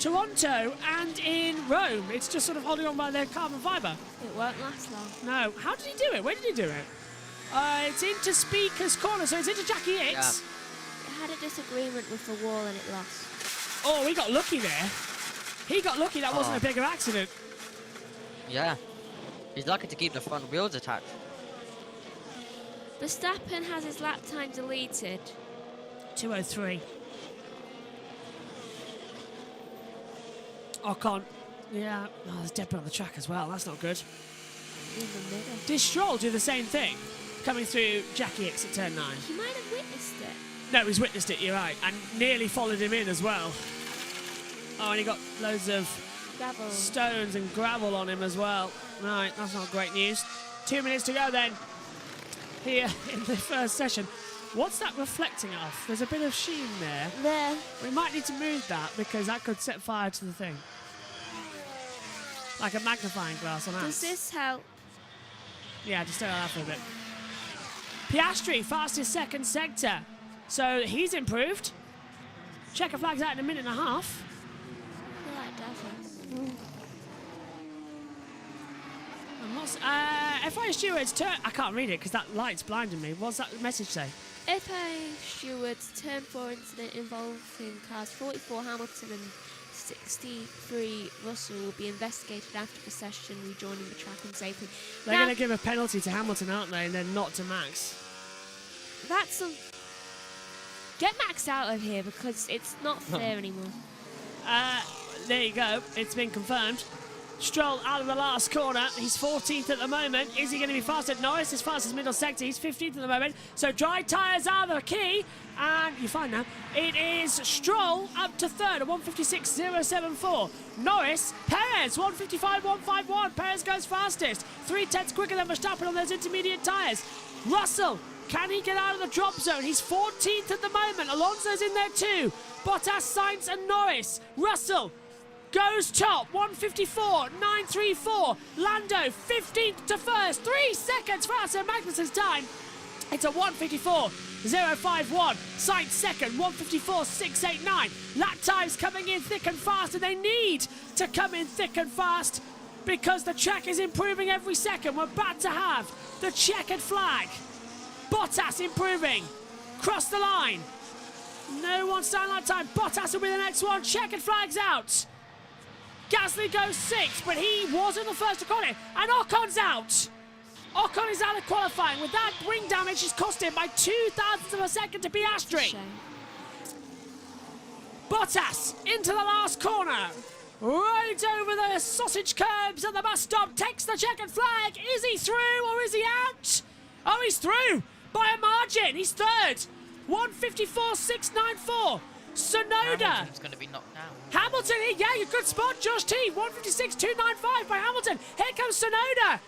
Toronto and in Rome. It's just sort of holding on by their carbon fibre. It won't last long. No. How did he do it? Where did he do it? It's into Speaker's Corner, so it's into Jackie Hicks. Yeah. It had a disagreement with the wall and it lost. Oh, he got lucky there. He got lucky that wasn't a bigger accident. Yeah. He's lucky to keep the front wheels attached. Verstappen has his lap time deleted. 2:03. Ocon. Yeah. Oh, there's Deborah on the track as well. That's not good. In the middle. Did Stroll do the same thing? Coming through Jackie Hicks at turn 9. He might have witnessed it. No, he's witnessed it, you're right. And nearly followed him in as well. Oh, and he got loads of Gravel. stones and gravel on him as well. Right, that's not great news. 2 minutes to go then. Here in the first session. What's that reflecting off? There's a bit of sheen there. There. We might need to move that because that could set fire to the thing. Like a magnifying glass on us. Does this help? Yeah, just stay on that for a bit. Piastri, fastest second sector. So he's improved. Checker flag's out in a minute and a half. I feel like Davos. FIA stewards turn. I can't read it because that light's blinding me. What's that message say? FIA stewards turn 4 incident involving cars 44 Hamilton and 63 Russell will be investigated after the session, rejoining the track and safely. They're going to give a penalty to Hamilton, aren't they? And then not to Max. That's a... Get Max out of here because it's not fair anymore. There you go. It's been confirmed. Stroll out of the last corner. He's 14th at the moment. Is he going to be faster? Norris is fastest middle sector. He's 15th at the moment. So dry tyres are the key. And you're fine now. It is Stroll up to third at 156.074. Norris, Perez, 155.151. Perez goes fastest. 3/10 quicker than Verstappen on those intermediate tyres. Russell, can he get out of the drop zone? He's 14th at the moment. Alonso's in there too. Bottas, Sainz and Norris. Russell goes top, 154.934. Lando, 15th to first, 3 seconds faster than Magnussen's time. It's a 154.051. Sainz second, 154.689. Lap times coming in thick and fast, and they need to come in thick and fast because the track is improving every second. We're about to have the checkered flag. Bottas improving. Cross the line. No one's down that time. Bottas will be the next one. Checkered flag's out. Gasly goes 6th, but he wasn't the first to call it. And Ocon's out. Ocon is out of qualifying. With that, wing damage has cost him by 0.02 of a second to Piastri. Bottas into the last corner. Right over the sausage curbs at the bus stop. Takes the checkered flag. Is he through or is he out? Oh, he's through by a margin. He's third. 154.694. Sonoda. Hamilton's going to be knocked down. Hamilton, yeah, good spot, Josh T. 156.295 by Hamilton. Here comes Sonoda.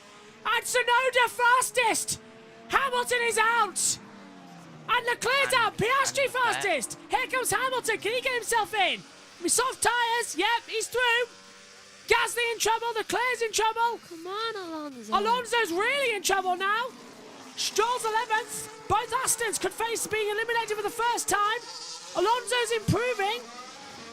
And Sonoda fastest. Hamilton is out. And Leclerc's out. Piastri fastest. Here comes Hamilton. Can he get himself in? With soft tyres. Yep, he's through. Gasly in trouble. Leclerc's in trouble. Come on, Alonso. Alonso's really in trouble now. Stroll's 11th. Both Astons could face being eliminated for the first time. Alonso's improving.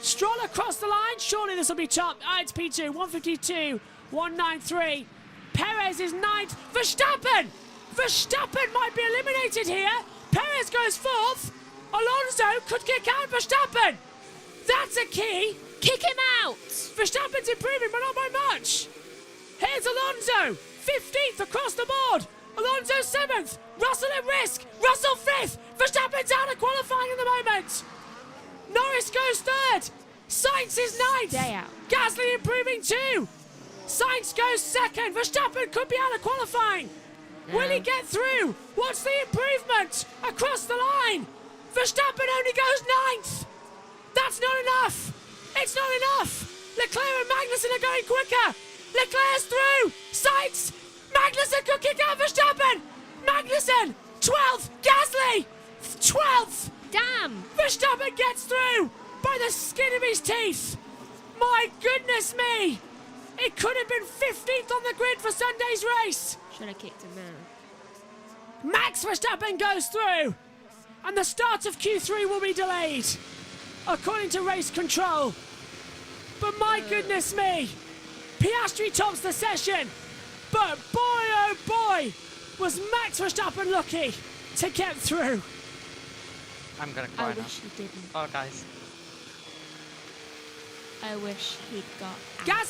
Stroll across the line. Surely this will be top. It's P2. 152.193. Perez is 9th. Verstappen! Verstappen might be eliminated here. Perez goes 4th. Alonso could kick out Verstappen. That's a key. Kick him out. Verstappen's improving, but not by much. Here's Alonso. 15th across the board. Alonso 7th. Russell at risk. Russell 5th. Verstappen's out of qualifying at the moment. Norris goes 3rd. Sainz is 9th. Stay out. Gasly improving too. Sainz goes 2nd. Verstappen could be out of qualifying. Will he get through? What's the improvement? Across the line. Verstappen only goes 9th. That's not enough. It's not enough. Leclerc and Magnussen are going quicker. Leclerc's through. Sainz. Magnussen could kick out Verstappen. Magnussen. 12th. Gasly. 12th. Damn. Verstappen gets through by the skin of his teeth. My goodness me. It could have been 15th on the grid for Sunday's race. Should have kicked him out. Max Verstappen goes through. And the start of Q3 will be delayed. According to race control. But my goodness me, Piastri tops the session. But boy, oh boy, was Max Verstappen lucky to get through. I'm gonna I cry now. wish he didn't. Oh, guys. I wish he'd got out.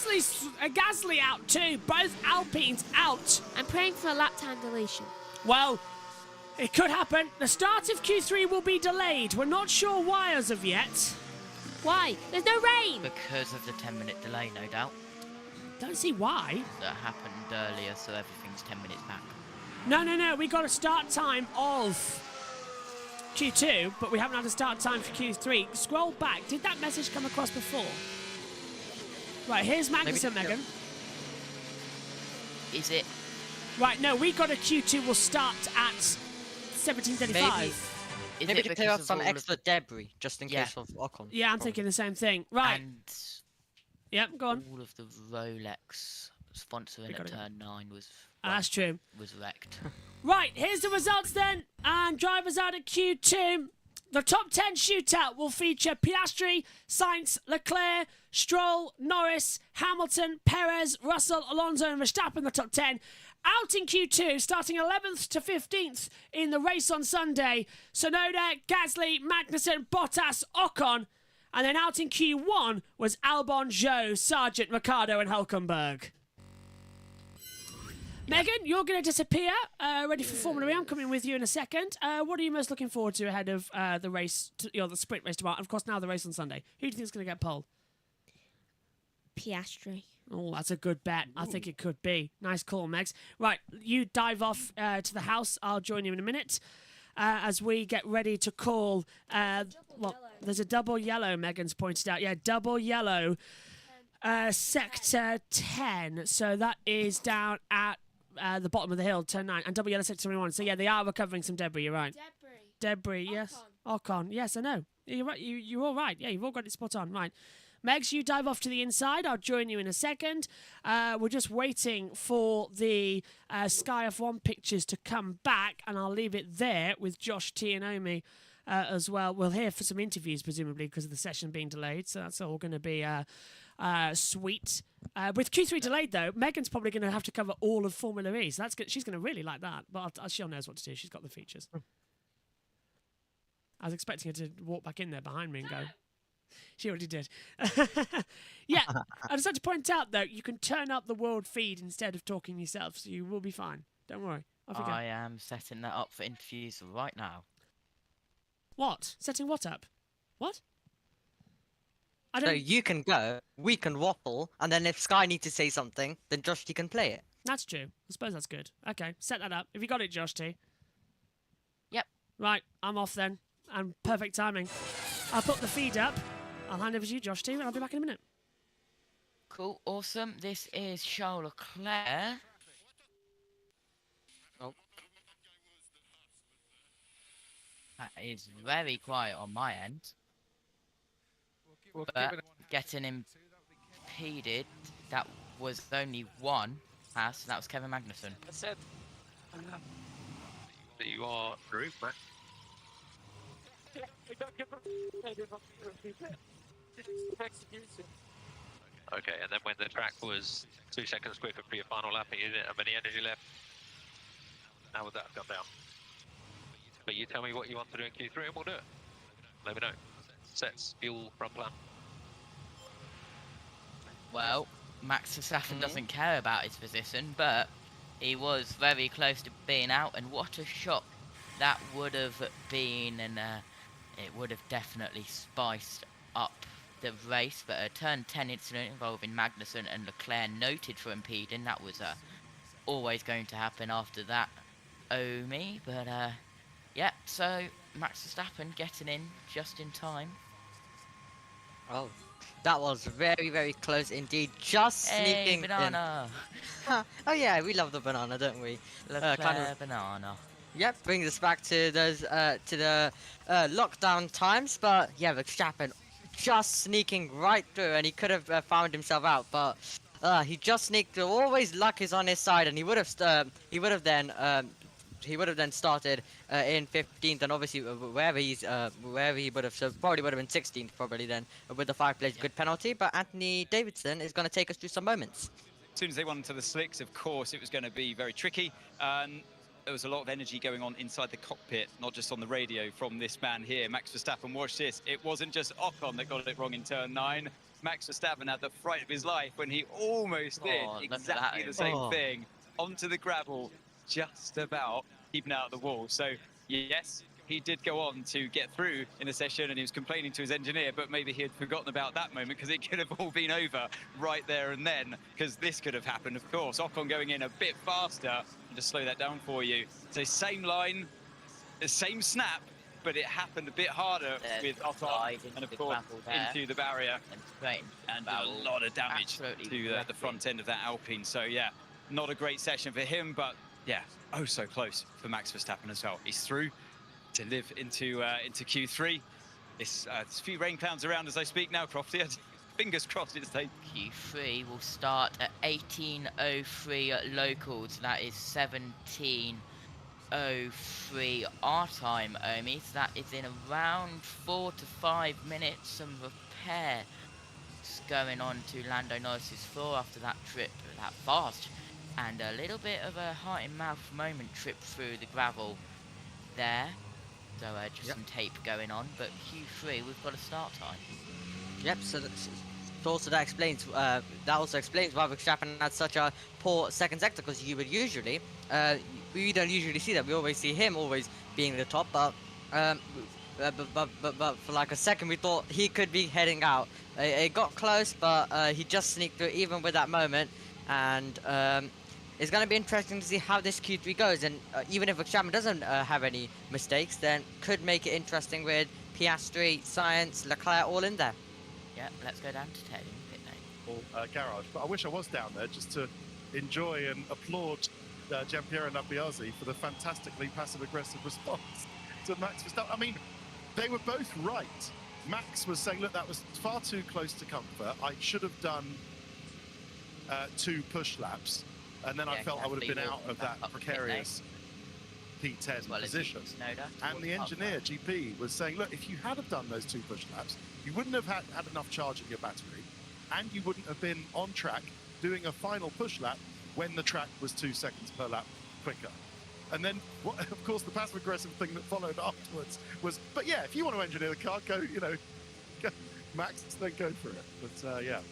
Gasly out too. Both Alpines out. I'm praying for a lap time deletion. Well, it could happen. The start of Q3 will be delayed. We're not sure why as of yet. Why? There's no rain! Because of the 10-minute delay, no doubt. Don't see why. That happened earlier, so everything's 10 minutes back. No. We got a start time of Q2, but we haven't had a start time for Q3. Scroll back. Did that message come across before? Right, here's Magnussen, Megan. Is it? Right, no, we got a Q2 will start at 17:35. Maybe to clear up some extra debris, just in case of Ocon. Yeah, I'm thinking the same thing. Right. And yep, go on. all of the Rolex sponsoring at turn 9 was... That's true. Was wrecked. Right, here's the results then. And drivers out at Q2. The top 10 shootout will feature Piastri, Sainz, Leclerc, Stroll, Norris, Hamilton, Perez, Russell, Alonso and Verstappen, the top 10. Out in Q2, starting 11th to 15th in the race on Sunday, Tsunoda, Gasly, Magnussen, Bottas, Ocon. And then out in Q1 was Albon, Zhou, Sargent, Ricciardo and Hülkenberg. Megan, you're going to disappear. Ready for Formula E. I'm coming with you in a second. What are you most looking forward to ahead of the race, the sprint race tomorrow? And of course, now the race on Sunday. Who do you think is going to get pole? Piastri. Oh, that's a good bet. I think it could be. Nice call, Megs. Right, you dive off to the house. I'll join you in a minute as we get ready to call. Well, there's a double yellow, Megan's pointed out. Yeah, double yellow. Sector 10. So that is down at the bottom of the hill, turn 9. And double yellow, sector 21. So yeah, they are recovering some debris, you're right. Debris, yes. Ocon. Yes, I know. You're right. You're all right. Yeah, you've all got it spot on. Right. Megs, you dive off to the inside. I'll join you in a second. We're just waiting for the Sky F1 pictures to come back, and I'll leave it there with Josh T and Omi as well. We'll hear for some interviews, presumably, because of the session being delayed, so that's all going to be sweet. With Q3 delayed, though, Megan's probably going to have to cover all of Formula E, so she's going to really like that, but she knows what to do. She's got the features. I was expecting her to walk back in there behind me and go... She already did. Yeah, I just had to point out, though, you can turn up the world feed instead of talking yourself, so you will be fine. Don't worry. Off you go. I am setting that up for interviews right now. What? Setting what up? What? So you can go, we can waffle, and then if Sky needs to say something, then Josh T can play it. That's true. I suppose that's good. Okay, set that up. Have you got it, Josh T? Yep. Right, I'm off then. And perfect timing. I'll put the feed up. I'll hand over to you, Josh T, and I'll be back in a minute. Cool, awesome. This is Charles Leclerc. Oh. That is very quiet on my end. But getting impeded, that was only one pass, and that was Kevin Magnussen. I said that you are through, Matt. Okay, and then when the track was 2 seconds quicker for your final lap and you didn't have any energy left, how would that have gone down? But you tell me what you want to do in Q3 and we'll do it. Let me know. Sets, fuel, front plan. Well, Max Verstappen doesn't care about his position, but he was very close to being out, and what a shock that would have been, and it would have definitely spiced up the race. But a turn 10 incident involving Magnussen and Leclerc noted for impeding, that was always going to happen after that, Omi. But yeah, so Max Verstappen getting in just in time. Oh, that was very, very close indeed. Just sneaking banana. In. Oh yeah, we love the banana, don't we? Leclerc banana. Yep, brings us back to those to the lockdown times. But yeah, Verstappen just sneaking right through, and he could have found himself out, but he just sneaked through. Always luck is on his side, and he would have then he would have then started in 15th, and obviously wherever he would have, so probably would have been 16th probably then with the 5 place good penalty. But Anthony Davidson is going to take us through some moments. As soon as they went into the slicks, of course, it was going to be very tricky. There was a lot of energy going on inside the cockpit, not just on the radio from this man here, Max Verstappen. Watch this. It wasn't just Ocon that got it wrong in turn 9. Max Verstappen had the fright of his life when he almost did exactly the same thing onto the gravel, just about keeping out of the wall. So, yes, he did go on to get through in the session, and he was complaining to his engineer, but maybe he had forgotten about that moment because it could have all been over right there and then, because this could have happened, of course. Ocon going in a bit faster. I'll just slow that down for you. So same line, the same snap, but it happened a bit harder with Ocon, and of course into the barrier, and a lot of damage to the front end of that Alpine. So yeah, not a great session for him, but yeah, oh so close for Max Verstappen as well. He's through to live into Q3. There's a few rain clouds around as I speak now, Crofty. Fingers crossed it's they. Q3 will start at 18:03 locals. That is 17:03 our time, Omi. So that is in around 4 to 5 minutes. Some repair going on to Lando Norris's floor after that trip that fast, and a little bit of a heart in mouth moment trip through the gravel there. So just some tape going on, but Q3 we've got a start time. Yep. So that explains why Verstappen had such a poor second sector, because you would usually we don't usually see that. We always see him always being the top, but for like a second we thought he could be heading out. It got close, but he just sneaked through even with that moment, and it's going to be interesting to see how this Q3 goes, and even if Verstappen doesn't have any mistakes, then could make it interesting with Piastri, Sainz, Leclerc all in there. Yeah, let's go down to Ted in pit lane. Garage, but I wish I was down there just to enjoy and applaud Gianpiero Lambiase for the fantastically passive-aggressive response to Max Verstappen. I mean, they were both right. Max was saying, look, that was far too close to comfort. I should have done 2 push laps. And then I felt I would have been out of that precarious P10 position. And the engineer, GP, was saying, look, if you had have done those 2 push laps, you wouldn't have had enough charge in your battery, and you wouldn't have been on track doing a final push lap when the track was 2 seconds per lap quicker. And then, of course, the passive-aggressive thing that followed afterwards was, but yeah, if you want to engineer the car, go, go, Max, then go for it. But yeah.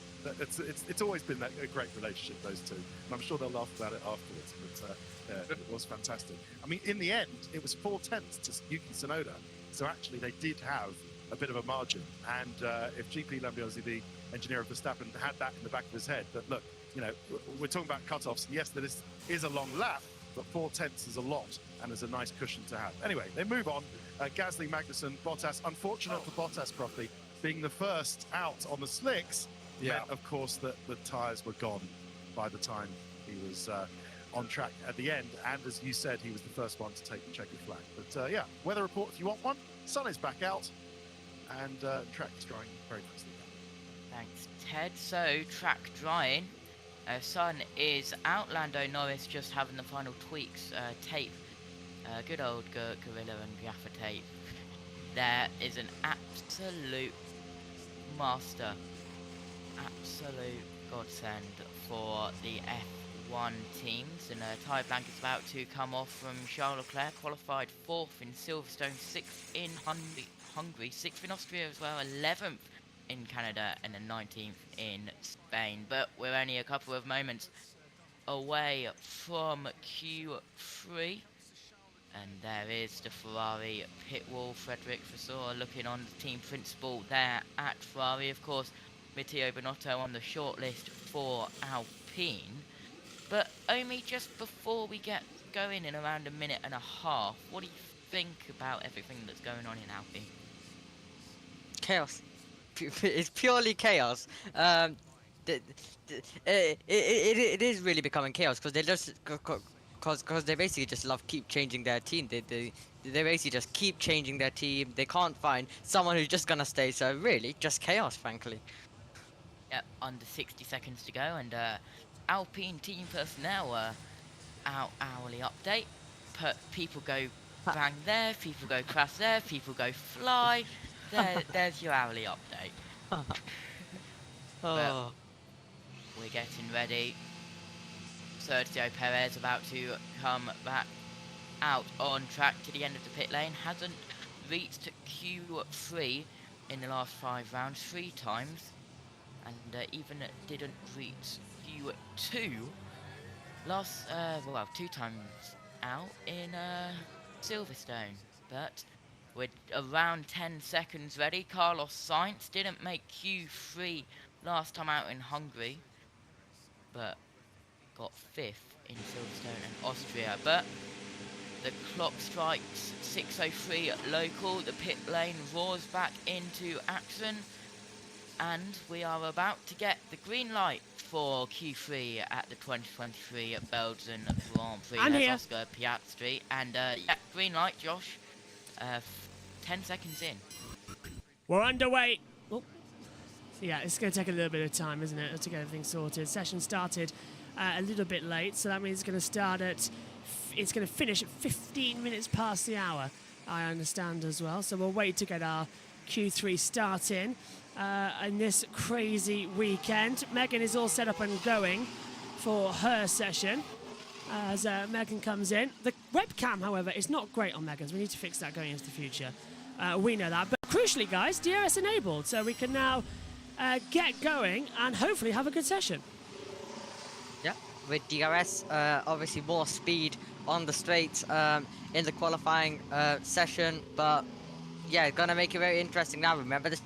It's always been a great relationship, those two, and I'm sure they'll laugh about it afterwards. But yeah, it was fantastic. I mean, in the end, it was 4/10 to Yuki Tsunoda, so actually they did have a bit of a margin. And if GP Lambiase, the engineer of Verstappen, had that in the back of his head, that look, we're talking about cut-offs, and yes, that is a long lap, but 4/10 is a lot, and is a nice cushion to have. Anyway, they move on. Gasly, Magnussen, Bottas. Unfortunate for Bottas, Crofty, being the first out on the slicks. Yeah, meant, of course, that the tyres were gone by the time he was on track at the end. And as you said, he was the first one to take the checkered flag. But yeah, weather report if you want one. Sun is back out, and track is drying very nicely. Thanks, Ted. So, track drying. Sun is out. Lando Norris just having the final tweaks. Tape. Good old Gorilla and Gaffer tape. There is an absolute master. Absolute godsend for the F1 teams, and a tyre blanket is about to come off from Charles Leclerc, qualified 4th in Silverstone, 6th in Hungary, 6th in Austria as well, 11th in Canada, and then 19th in Spain. But we're only a couple of moments away from Q3, and there is the Ferrari pit wall. Frederic Vasseur looking on the team principal there at Ferrari, of course. Matteo Binotto on the shortlist for Alpine. But Omi, just before we get going in around a minute and a half, what do you think about everything that's going on in Alpine? Chaos. It's purely chaos. It is really becoming chaos, because they just because they basically just keep changing their team. They basically just keep changing their team. They can't find someone who's just gonna stay. So really, just chaos, frankly. Yep, under 60 seconds to go, and Alpine team personnel hourly update. people go bang there, people go crash there, people go fly. There's your hourly update. But we're getting ready. Sergio Perez about to come back out on track to the end of the pit lane. Hasn't reached Q3 in the last 5 rounds 3 times, and even didn't reach Q2 last 2 times out in Silverstone. But with around 10 seconds ready, Carlos Sainz didn't make Q3 last time out in Hungary, but got 5th in Silverstone and Austria. But the clock strikes 6:03 local, the pit lane roars back into action, and we are about to get the green light for Q3 at the 2023 Belgian Grand Prix. I'm There's here. Oscar Piastri, and yeah, green light, Josh. 10 seconds in. We're underway. Oh. So yeah, it's going to take a little bit of time, isn't it, to get everything sorted. Session started a little bit late, so that means it's going to start at... It's going to finish at 15 minutes past the hour, I understand as well. So we'll wait to get our Q3 start in this crazy weekend. Megan is all set up and going for her session as Megan comes in. The webcam, however, is not great on Megan's. We need to fix that going into the future. We know that. But crucially, guys, DRS enabled, so we can now get going and hopefully have a good session. Yeah, with DRS, obviously more speed on the straights in the qualifying session, but yeah, gonna make it very interesting now. Remember, this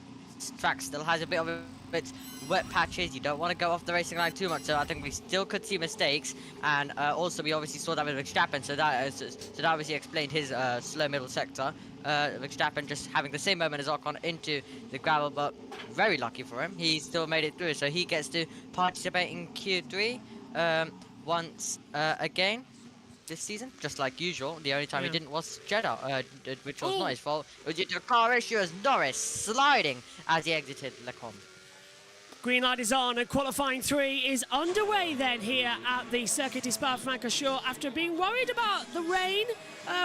track still has a bit of its wet patches. You don't want to go off the racing line too much, so I think we still could see mistakes. And also, we obviously saw that with Verstappen, so that obviously explained his slow middle sector. Verstappen just having the same moment as Ocon into the gravel, but very lucky for him, he still made it through, so he gets to participate in Q3 once again this season, just like usual. The only time he didn't was Jeddah, which was not his fault. It was due to a car issue as Norris sliding as he exited Lecombe. Green light is on and qualifying 3 is underway then here at the Circuit de Spa-Francorchamps. After being worried about the rain,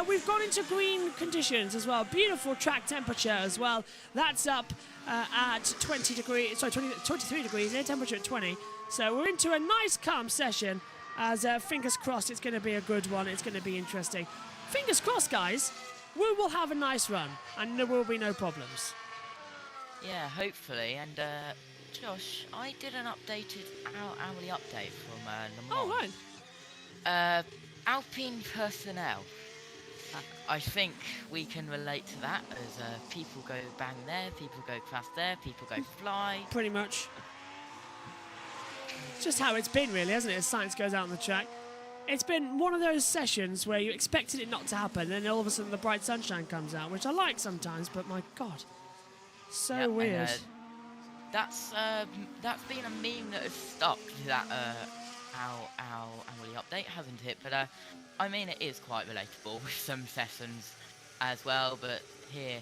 we've gone into green conditions as well. Beautiful track temperature as well. That's up at 23 degrees, air temperature at 20. So we're into a nice calm session as fingers crossed it's going to be a good one. It's going to be interesting. Fingers crossed, guys. We will have a nice run and there will be no problems. Yeah, hopefully. And Josh, I did an updated hourly update from Le Mans. Oh, right. Alpine personnel. I think we can relate to that as people go bang there, people go crash there, people go fly. Pretty much. It's just how it's been, really, hasn't it, as Sainz goes out on the track. It's been one of those sessions where you expected it not to happen, and then all of a sudden the bright sunshine comes out, which I like sometimes, but my God, so weird. And, that's been a meme that has stuck to that our hourly update, hasn't it? But I mean, it is quite relatable with some sessions as well. But here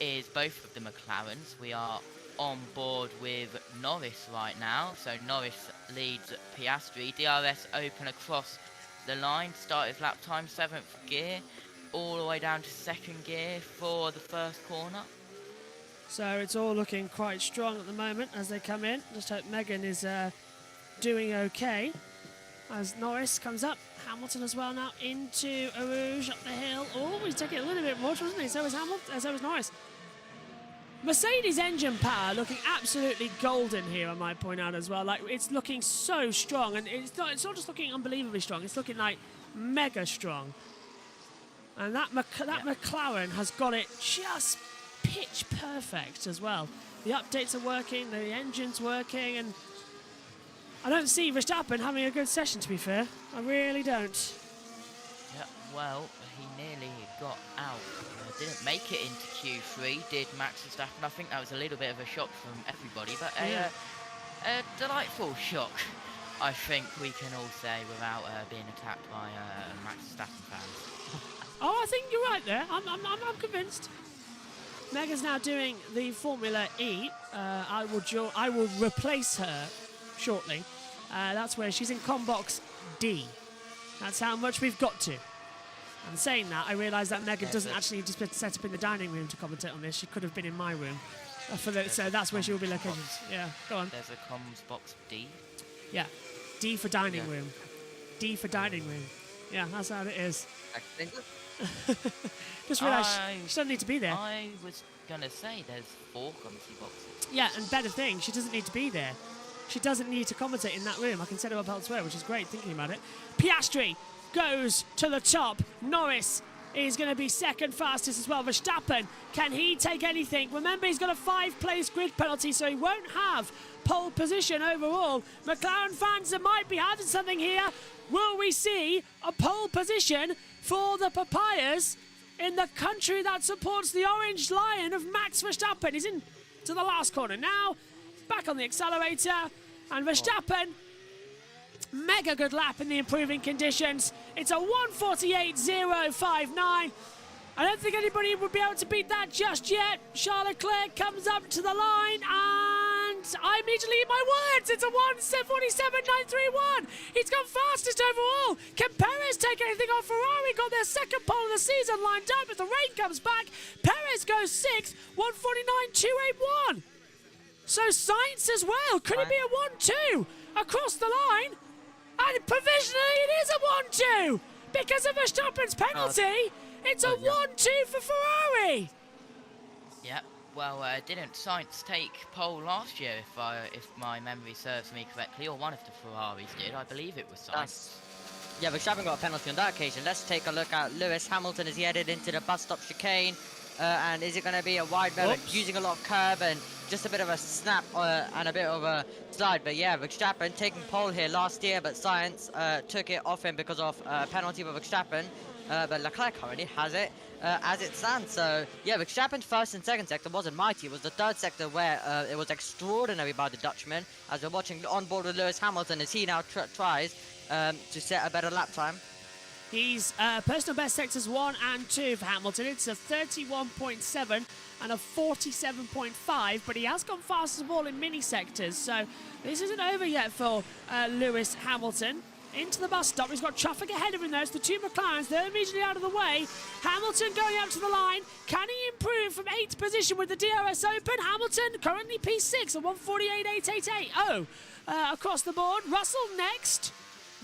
is both of the McLarens. We are on board with Norris right now. So Norris leads Piastri. DRS open across the line. Started lap time 7th gear, all the way down to 2nd gear for the first corner. So it's all looking quite strong at the moment as they come in. Just hope Megan is doing okay as Norris comes up. Hamilton as well now into Eau Rouge up the hill. Oh, he's taking a little bit more, wasn't he? So is Hamilton, so is Norris. Mercedes engine power looking absolutely golden here, I might point out as well. Like, it's looking so strong, and it's not just looking unbelievably strong. It's looking like mega strong. And that McLaren has got it just pitch perfect as well. The updates are working, the engine's working, and I don't see Verstappen having a good session, to be fair. I really don't. Yeah, well, he nearly got out. Didn't make it into Q3, did Max Verstappen. I think that was a little bit of a shock from everybody, but a delightful shock, I think we can all say, without being attacked by Max Verstappen fans. Oh, I think you're right there. I'm convinced. Megan's now doing the Formula E. I will replace her shortly. That's where she's in Combox D. That's how much we've got to. And saying that, I realised that Megan doesn't actually just set up in the dining room to commentate on this. She could have been in my room. So that's where she will be located. Yeah, go on. There's a comms box D. Yeah, D for dining room. D for dining room. Yeah, that's how it is. Just realised she doesn't need to be there. I was going to say there's 4 comms boxes. Yeah, and better thing, she doesn't need to be there. She doesn't need to commentate in that room. I can set her up elsewhere, which is great thinking about it. Piastri goes to the top. Norris is going to be second fastest as well. Verstappen, can he take anything? Remember, he's got a 5-place grid penalty, so he won't have pole position overall. McLaren fans that might be having something here. Will we see a pole position for the Papayas in the country that supports the Orange Lion of Max Verstappen? He's in to the last corner now. Back on the accelerator. And Verstappen, mega good lap in the improving conditions. It's a 1:48.059. I don't think anybody would be able to beat that just yet. Charles Leclerc comes up to the line and I immediately eat my words. It's a 1:47.931. He's gone fastest overall. Can Perez take anything off Ferrari? Got their second pole of the season lined up as the rain comes back. Perez goes 6th, 1:49.281. So Sainz as well. Could it be a 1-2 across the line? And provisionally it is a 1-2 because of Verstappen's penalty. It's a 1-2 for Ferrari. Yep. Well, didn't Sainz take pole last year, if my memory serves me correctly, or one of the Ferraris did? I believe it was Sainz. Yeah, Verstappen got a penalty on that occasion. Let's take a look at Lewis Hamilton as he headed into the bus stop chicane. And is it going to be a wide berth using a lot of curb and just a bit of a snap and a bit of a slide? But yeah, Verstappen taking pole here last year, but Sainz took it off him because of penalty for Verstappen. But Leclerc currently has it as it stands. So yeah, Verstappen's first and second sector wasn't mighty. It was the third sector where it was extraordinary by the Dutchman. As we're watching on board with Lewis Hamilton as he now tries to set a better lap time. He's personal best sectors 1 and 2 for Hamilton. It's a 31.7 and a 47.5, but he has gone fastest of all in mini sectors. So this isn't over yet for Lewis Hamilton. Into the bus stop. He's got traffic ahead of him there. It's the 2 McLarens. They're immediately out of the way. Hamilton going up to the line. Can he improve from 8th position with the DRS open? Hamilton currently P6 at 1:48.888. Oh, across the board. Russell next.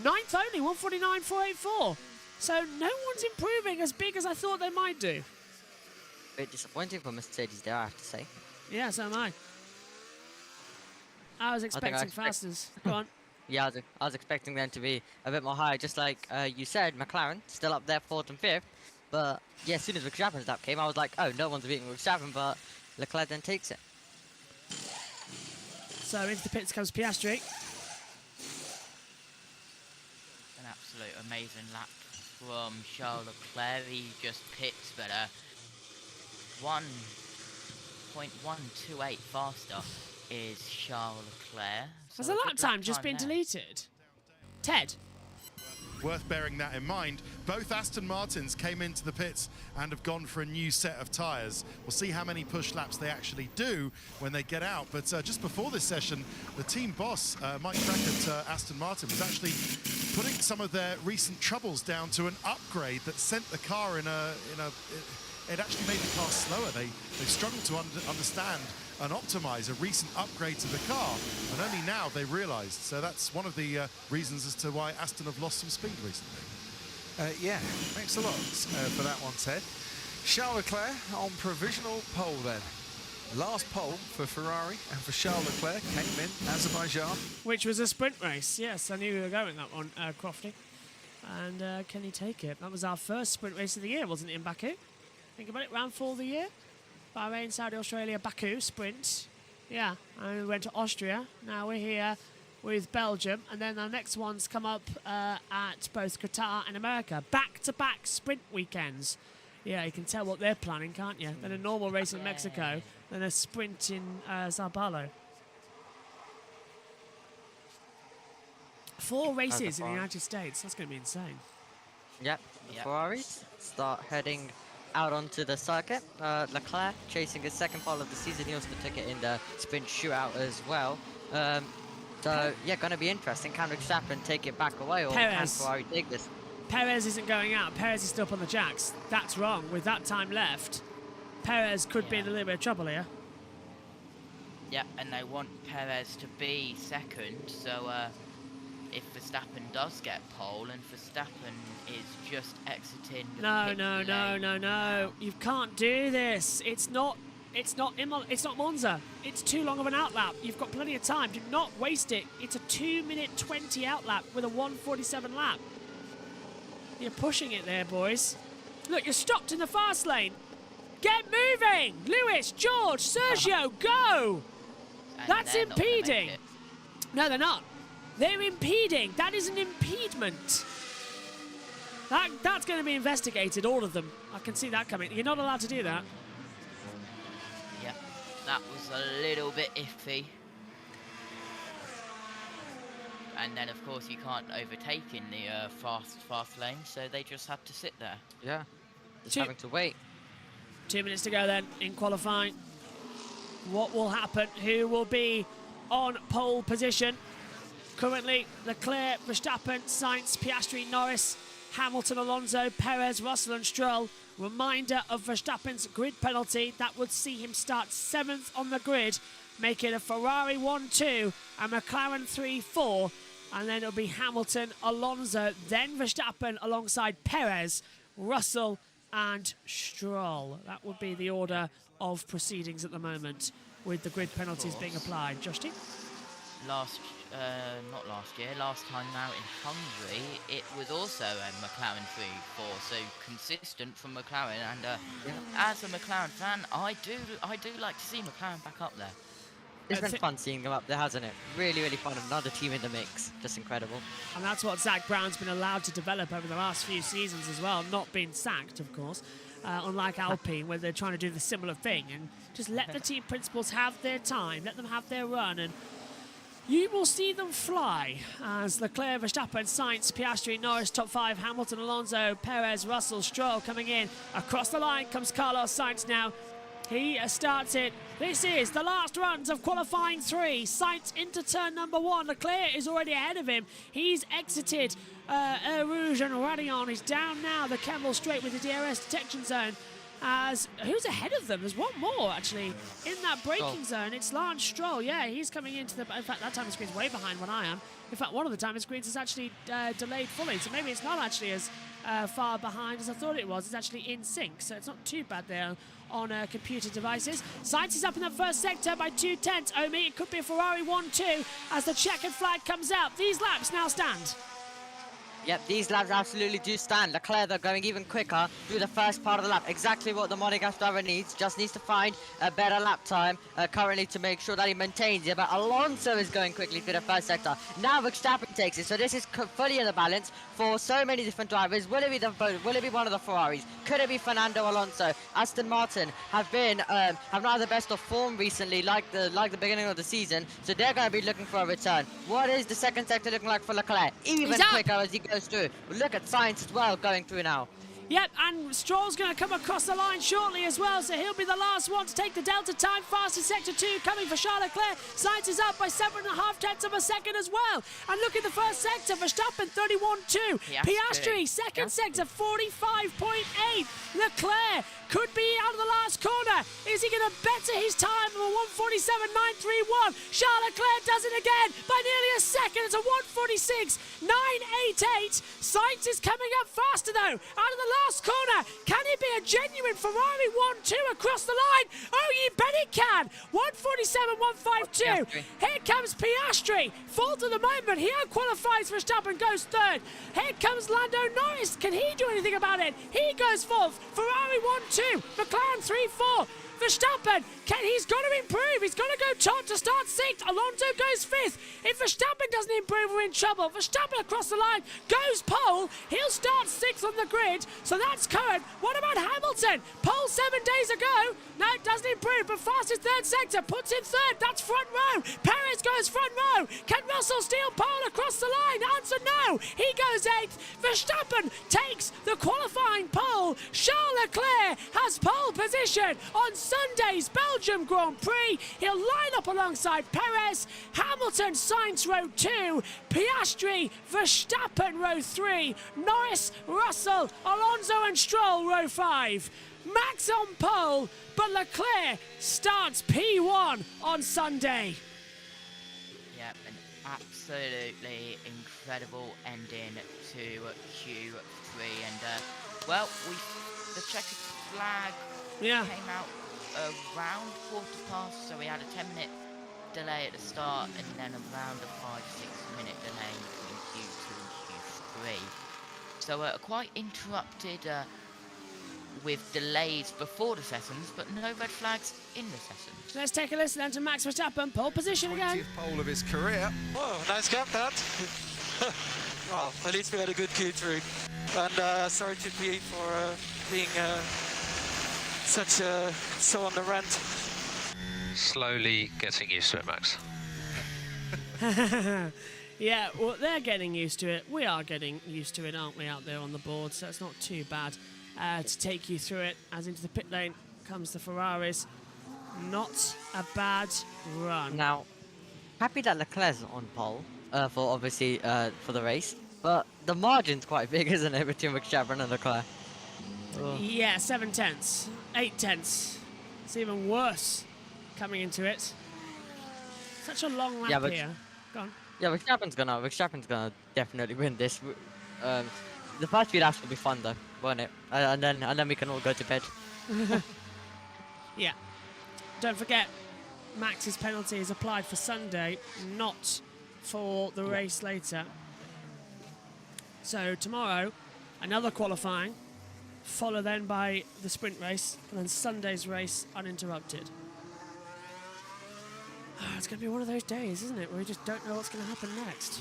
9th only, 1:49.484. So no one's improving as big as I thought they might do. A bit disappointing for Mercedes there, I have to say. Yeah, so am I. I was expecting fastest. Go on. Yeah, I was expecting them to be a bit more high, just like you said, McLaren, still up there 4th and 5th. But yeah, as soon as Verstappen's lap came, I was like, oh, no one's beating Verstappen, but Leclerc then takes it. So into the pits comes Piastri. An absolute amazing lap from Charles Leclerc. He just pits better. 1.128 faster is Charles Leclerc. Has the lap time just been deleted? Ted? Worth bearing that in mind. Both Aston Martins came into the pits and have gone for a new set of tyres. We'll see how many push laps they actually do when they get out. But just before this session, the team boss, Mike Track at Aston Martin, was actually putting some of their recent troubles down to an upgrade that sent the car it actually made the car slower. They struggled to understand and optimize a recent upgrade to the car, and only now they realized. So that's one of the reasons as to why Aston have lost some speed recently. Yeah, thanks a lot for that one, Ted. Charles Leclerc on provisional pole then. Last pole for Ferrari and for Charles Leclerc came in Azerbaijan. Which was a sprint race. Yes, I knew we were going that one, Crofty. And can he take it? That was our first sprint race of the year, wasn't it, in Baku? Think about it, round 4 of the year. Bahrain, Saudi, Australia, Baku, sprint. Yeah, and we went to Austria. Now we're here with Belgium. And then our next ones come up at both Qatar and America. Back-to-back sprint weekends. Yeah, you can tell what they're planning, can't you? Then a normal race in Mexico, then a sprint in Sao Paulo. 4 races in the United States. That's going to be insane. Yep, the Ferraris start heading out onto the circuit. Leclerc chasing his second pole of the season. He also took it in the sprint shootout as well. So, yeah, going to be interesting. Can Verstappen take it back away, or can Ferrari take this? Perez isn't going out. Perez is still up on the jacks. That's wrong. With that time left, Perez could be in a little bit of trouble here. Yeah, and they want Perez to be second, so if Verstappen does get pole and Verstappen is just exiting the pit lane. You can't do this. It's not Monza. It's too long of an outlap. You've got plenty of time. Do not waste it. It's a 2-minute 20 outlap with a 1:47 lap. You're pushing it there, boys. Look, you're stopped in the fast lane. Get moving! Lewis, George, Sergio, go! And That's they're not gonna make impeding. it. No, they're not. They're impeding. That is an impediment. That's going to be investigated, all of them. I can see that coming. You're not allowed to do that. Yep, that was a little bit iffy. And then, of course, you can't overtake in the fast lane, so they just have to sit there. Yeah, just having to wait. 2 minutes to go then in qualifying. What will happen? Who will be on pole position? Currently, Leclerc, Verstappen, Sainz, Piastri, Norris, Hamilton, Alonso, Perez, Russell and Stroll. Reminder of Verstappen's grid penalty. That would see him start 7th on the grid, make it a Ferrari 1-2, a McLaren 3-4, and then it'll be Hamilton, Alonso, then Verstappen alongside Perez, Russell and Stroll. That would be the order of proceedings at the moment with the grid penalties being applied. Josh T? Not last year, last time out in Hungary, it was also a McLaren 3-4, so consistent from McLaren, and as a McLaren fan, I do like to see McLaren back up there. It's been fun seeing them up there, hasn't it? Really, really fun. Another team in the mix. Just incredible. And that's what Zach Brown's been allowed to develop over the last few seasons as well, not being sacked, of course, unlike Alpine, where they're trying to do the similar thing, and just let the team principals have their time, let them have their run, and you will see them fly as Leclerc, Verstappen, Sainz, Piastri, Norris, top 5, Hamilton, Alonso, Perez, Russell, Stroll coming in. Across the line comes Carlos Sainz now. He starts it. This is the last runs of qualifying 3. Sainz into turn number 1. Leclerc is already ahead of him. He's exited Eau Rouge and Raidillon. He's down now the Kemmel Straight with the DRS detection zone. As who's ahead of them? There's one more actually in that braking zone. It's Lance Stroll. Yeah, he's coming into the. In fact, that time the screen's way behind when I am. In fact, one of the time the screens is actually delayed fully, so maybe it's not actually as far behind as I thought it was. It's actually in sync, so it's not too bad there on computer devices. Sainz is up in the first sector by 2/10. Omi, it could be a Ferrari 1-2 as the checkered flag comes out. These laps now stand. Yep, these laps absolutely do stand. Leclerc, though, going even quicker through the first part of the lap. Exactly what the Monegasque driver needs. Just needs to find a better lap time currently to make sure that he maintains it. But Alonso is going quickly through the first sector. Now Verstappen takes it. So this is fully in the balance for so many different drivers. Will it be one of the Ferraris? Could it be Fernando Alonso? Aston Martin have not had the best of form recently, like the beginning of the season. So they're going to be looking for a return. What is the second sector looking like for Leclerc? Even quicker as he goes through. Look at Sainz as well going through now. Yep, and Stroll's going to come across the line shortly as well, so he'll be the last one to take the delta time. Fastest sector 2 coming for Charles Leclerc. Sainz is up by 7.5 tenths of a second as well. And look at the first sector, Verstappen 31.2. Piastri, second sector 45.8. Leclerc could be out of the last corner. Is he going to better his time of a 1:47.931? Charles Leclerc does it again by nearly a second. It's a 1:46.988. Sainz is coming up faster though, out of the last corner. Can it be a genuine Ferrari 1-2 across the line? Oh, you bet it can. 1:47.152. Here comes Piastri. Fourth at the moment. He qualifies. Verstappen goes third. Here comes Lando Norris. Can he do anything about it? He goes fourth. Ferrari 1-2. McLaren 3-4. Verstappen, he's got to improve. He's got to go top to start 6th. Alonso goes 5th. If Verstappen doesn't improve, we're in trouble. Verstappen across the line goes pole. He'll start 6th on the grid, so that's current. What about Hamilton? Pole 7 days ago. No, it doesn't improve, but fastest third sector puts him third. That's front row. Perez goes front row. Can Russell steal pole across the line? Answer no. He goes 8th. Verstappen takes the qualifying pole. Charles Leclerc has pole position on Sunday's Belgium Grand Prix. He'll line up alongside Perez, Hamilton, Sainz row 2, Piastri, Verstappen row 3, Norris, Russell, Alonso and Stroll row 5. Max on pole, but Leclerc starts P1 on Sunday. Yep, an absolutely incredible ending to Q3, and well, the checkered flag came out around 15:15, so we had a 10-minute delay at the start, and then around a 5-6 minute delay between Q2 and Q3. So quite interrupted with delays before the sessions, but no red flags in the sessions. Let's take a listen then to Max Verstappen, pole position again. 20th pole of his career. Oh, nice gap that. Well, at least we had a good Q3. And sorry to Pete for being so on the rant. Slowly getting used to it, Max. Yeah, well, they're getting used to it. We are getting used to it, aren't we, out there on the board? So it's not too bad to take you through it. As into the pit lane comes the Ferraris. Not a bad run. Now, happy that Leclerc's on pole for obviously for the race, but the margin's quite big, isn't it, between Verstappen and Leclerc? Oh. Yeah, 7 tenths, 8 tenths. It's even worse coming into it. Such a long lap here. Go on. Yeah, Verstappen's gonna definitely win this. The first few laps will be fun though, won't it? And then we can all go to bed. Yeah. Don't forget, Max's penalty is applied for Sunday, not for the race later. So tomorrow, another qualifying, followed then by the sprint race, and then Sunday's race uninterrupted. It's going to be one of those days, isn't it, where we just don't know what's going to happen next.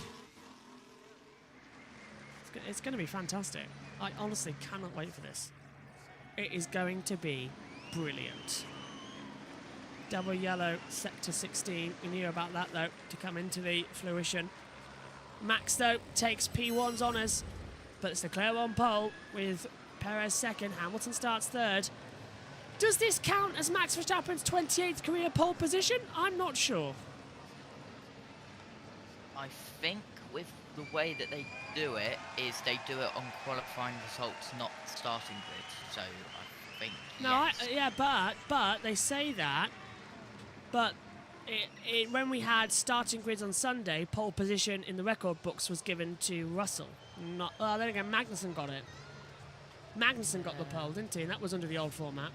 It's going to be fantastic. I honestly cannot wait for this. It is going to be brilliant. Double yellow, sector 16. We knew about that, though, to come into the fruition. Max, though, takes P1's honours, but it's Leclerc on pole with Perez second. Hamilton starts third. Does this count as Max Verstappen's 28th career pole position? I'm not sure. I think with the way that they do it is they do it on qualifying results, not starting grids. So I think No, yes. but they say that. But when we had starting grids on Sunday, pole position in the record books was given to Russell. Not. Then again, Magnussen got it. Magnussen got the pole, didn't he? And that was under the old format.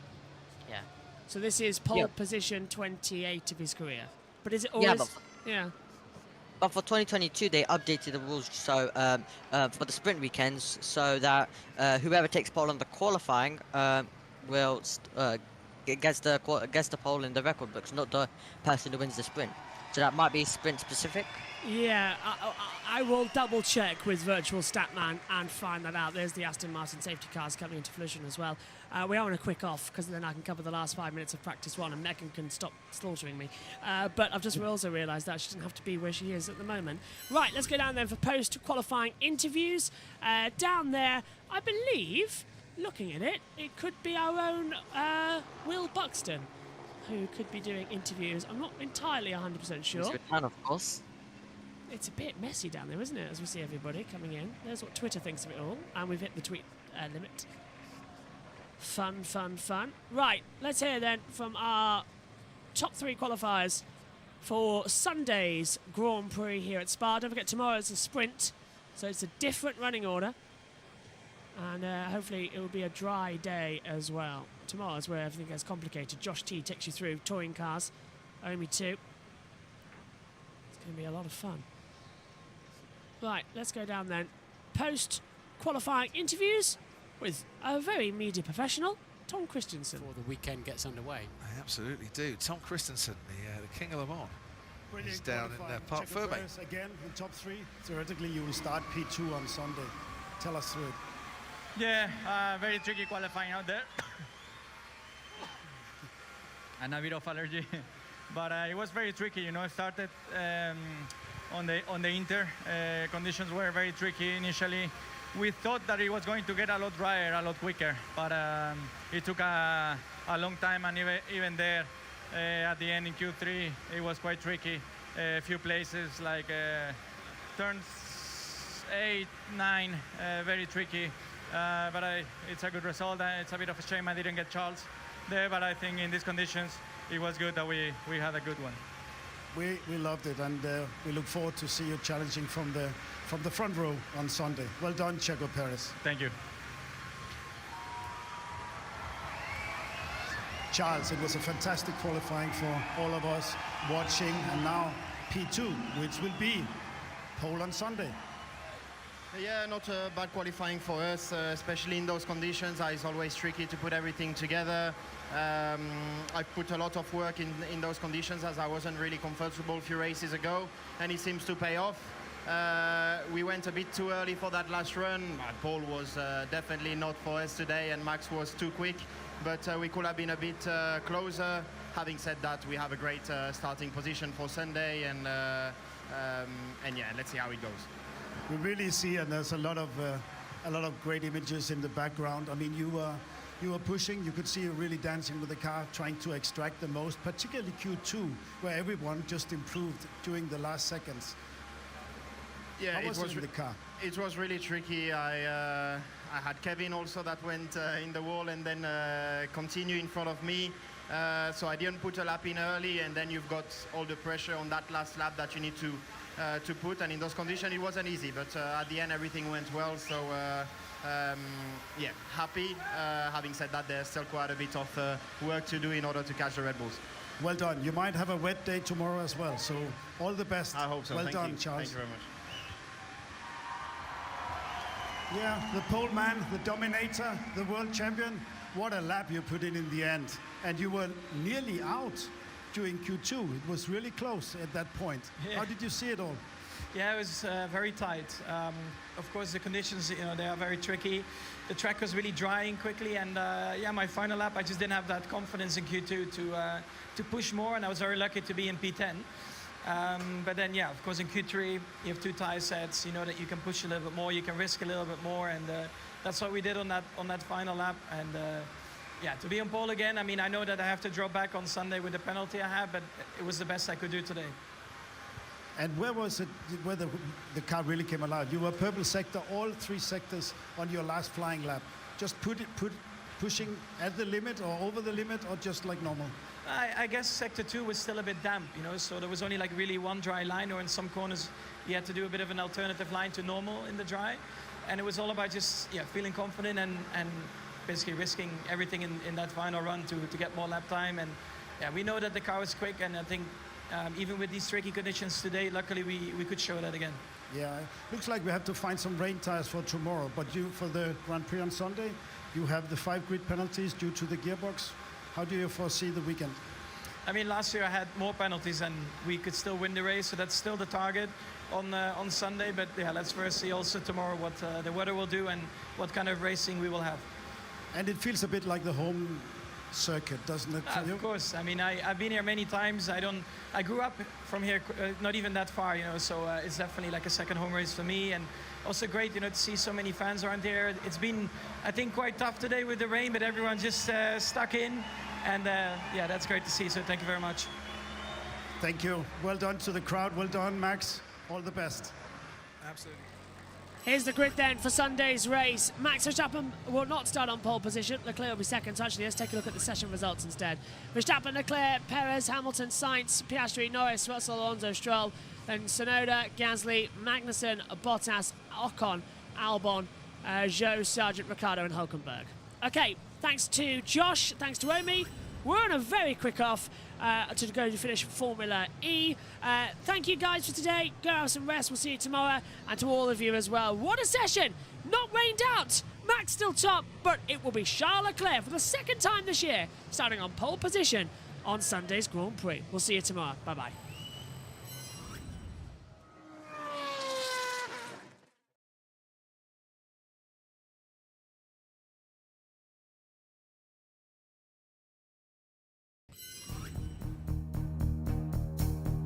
Yeah. So this is pole position 28 of his career. But is it always? Yeah. But for 2022, they updated the rules so for the sprint weekends, so that whoever takes pole on the qualifying will gets the pole in the record books, not the person who wins the sprint. So that might be sprint specific. Yeah, I will double check with Virtual Statman and find that out. There's the Aston Martin safety cars coming into fruition as well. We are on a quick off because then I can cover the last 5 minutes of practice one and Megan can stop slaughtering me. But I've just also realised that she doesn't have to be where she is at the moment. Right, let's go down then for post-qualifying interviews. Down there, I believe, looking at it, it could be our own Will Buxton, who could be doing interviews. I'm not entirely 100% sure. His return, of course. It's a bit messy down there, isn't it, as we see everybody coming in. There's what Twitter thinks of it all, and we've hit the tweet limit. Fun, fun, fun. Right, let's hear then from our top 3 qualifiers for Sunday's Grand Prix here at Spa. Don't forget, tomorrow's a sprint, so it's a different running order. And hopefully it will be a dry day as well. Tomorrow's where everything gets complicated. Josh T takes you through touring cars, only 2. It's going to be a lot of fun. Right, let's go down then. Post-qualifying interviews with a very media professional, Tom Christensen. Before the weekend gets underway. I absolutely do. Tom Christensen, the King of Le Mans. He's down in Parc Fermé. Again, in top 3. Theoretically, you will start P2 on Sunday. Tell us through it. Yeah, very tricky qualifying out there. And a bit of allergy. But it was very tricky, you know. I started on the Inter. Conditions were very tricky initially. we thought that it was going to get a lot drier, a lot quicker, but it took a long time, and even there, at the end in Q3, it was quite tricky. A few places like turns 8, 9, very tricky, but it's a good result. It's a bit of a shame I didn't get Charles there, but I think in these conditions, it was good that we had a good one. We loved it, and we look forward to see you challenging from the front row on Sunday. Well done, Checo Perez. Thank you. Charles, it was a fantastic qualifying for all of us watching, and now P2, which will be pole on Sunday. Yeah, not a bad qualifying for us, especially in those conditions. It's always tricky to put everything together. I put a lot of work in those conditions, as I wasn't really comfortable a few races ago, and it seems to pay off. We went a bit too early for that last run. Pole was definitely not for us today, and Max was too quick, but we could have been a bit closer. Having said that, we have a great starting position for Sunday, and yeah, let's see how it goes. We really see, and there's a lot of great images in the background. I mean, you were pushing. You could see you really dancing with the car, trying to extract the most, particularly Q2, where everyone just improved during the last seconds. Yeah, How was it in the car? It was really tricky. I had Kevin also that went in the wall and then continue in front of me. So I didn't put a lap in early, and then you've got all the pressure on that last lap that you need to put. And in those conditions, it wasn't easy. But at the end, everything went well. So yeah, happy. Having said that, there's still quite a bit of work to do in order to catch the Red Bulls. Well done. You might have a wet day tomorrow as well. So all the best. I hope so. Well Thank done, you. Charles. Thank you very much. Yeah, the pole man, the dominator, the world champion. What a lap you put in the end. And you were nearly out during Q2. It was really close at that point. Yeah. How did you see it all? Yeah, it was very tight. Of course, the conditions, they are very tricky. The track was really drying quickly, and yeah, my final lap, I just didn't have that confidence in Q2 to push more, and I was very lucky to be in P10. But then, yeah, of course, in Q3, you have 2 tire sets. You know that you can push a little bit more, you can risk a little bit more, and that's what we did on that final lap. And yeah, to be on pole again, I mean, I know that I have to drop back on Sunday with the penalty I have, but it was the best I could do today. And where was it, where the car really came alive? You were purple sector, all 3 sectors on your last flying lap. Just pushing at the limit or over the limit, or just like normal? I guess sector 2 was still a bit damp, so there was only like really one dry line, or in some corners you had to do a bit of an alternative line to normal in the dry. And it was all about just feeling confident and basically risking everything in that final run to get more lap time. And yeah, we know that the car was quick, and I think even with these tricky conditions today, luckily we could show that again. Yeah, looks like we have to find some rain tires for tomorrow, but for the Grand Prix on Sunday, you have the 5 grid penalties due to the gearbox. How do you foresee the weekend? I mean, last year I had more penalties and we could still win the race, so that's still the target on Sunday. But yeah, let's first see also tomorrow what the weather will do and what kind of racing we will have. And it feels a bit like the home circuit, doesn't it? Of course. I mean, I've been here many times. I grew up from here, not even that far, so it's definitely like a second home race for me. And also great, to see so many fans around here. It's been, I think, quite tough today with the rain, but everyone just stuck in. And yeah, that's great to see. So thank you very much. Thank you. Well done to the crowd. Well done, Max. All the best. Absolutely. Here's the grid then for Sunday's race. Max Verstappen will not start on pole position. Leclerc will be second. So actually, let's take a look at the session results instead. Verstappen, Leclerc, Perez, Hamilton, Sainz, Piastri, Norris, Russell, Alonso, Stroll, then Tsunoda, Gasly, Magnussen, Bottas, Ocon, Albon, Zhou, Sargent, Ricciardo, and Hulkenberg. Okay, thanks to Josh, thanks to Omi. We're on a very quick off to go to finish Formula E. Thank you guys for today. Go have some rest. We'll see you tomorrow. And to all of you as well. What a session. Not rained out. Max still top, but it will be Charles Leclerc for the second time this year, starting on pole position on Sunday's Grand Prix. We'll see you tomorrow. Bye-bye.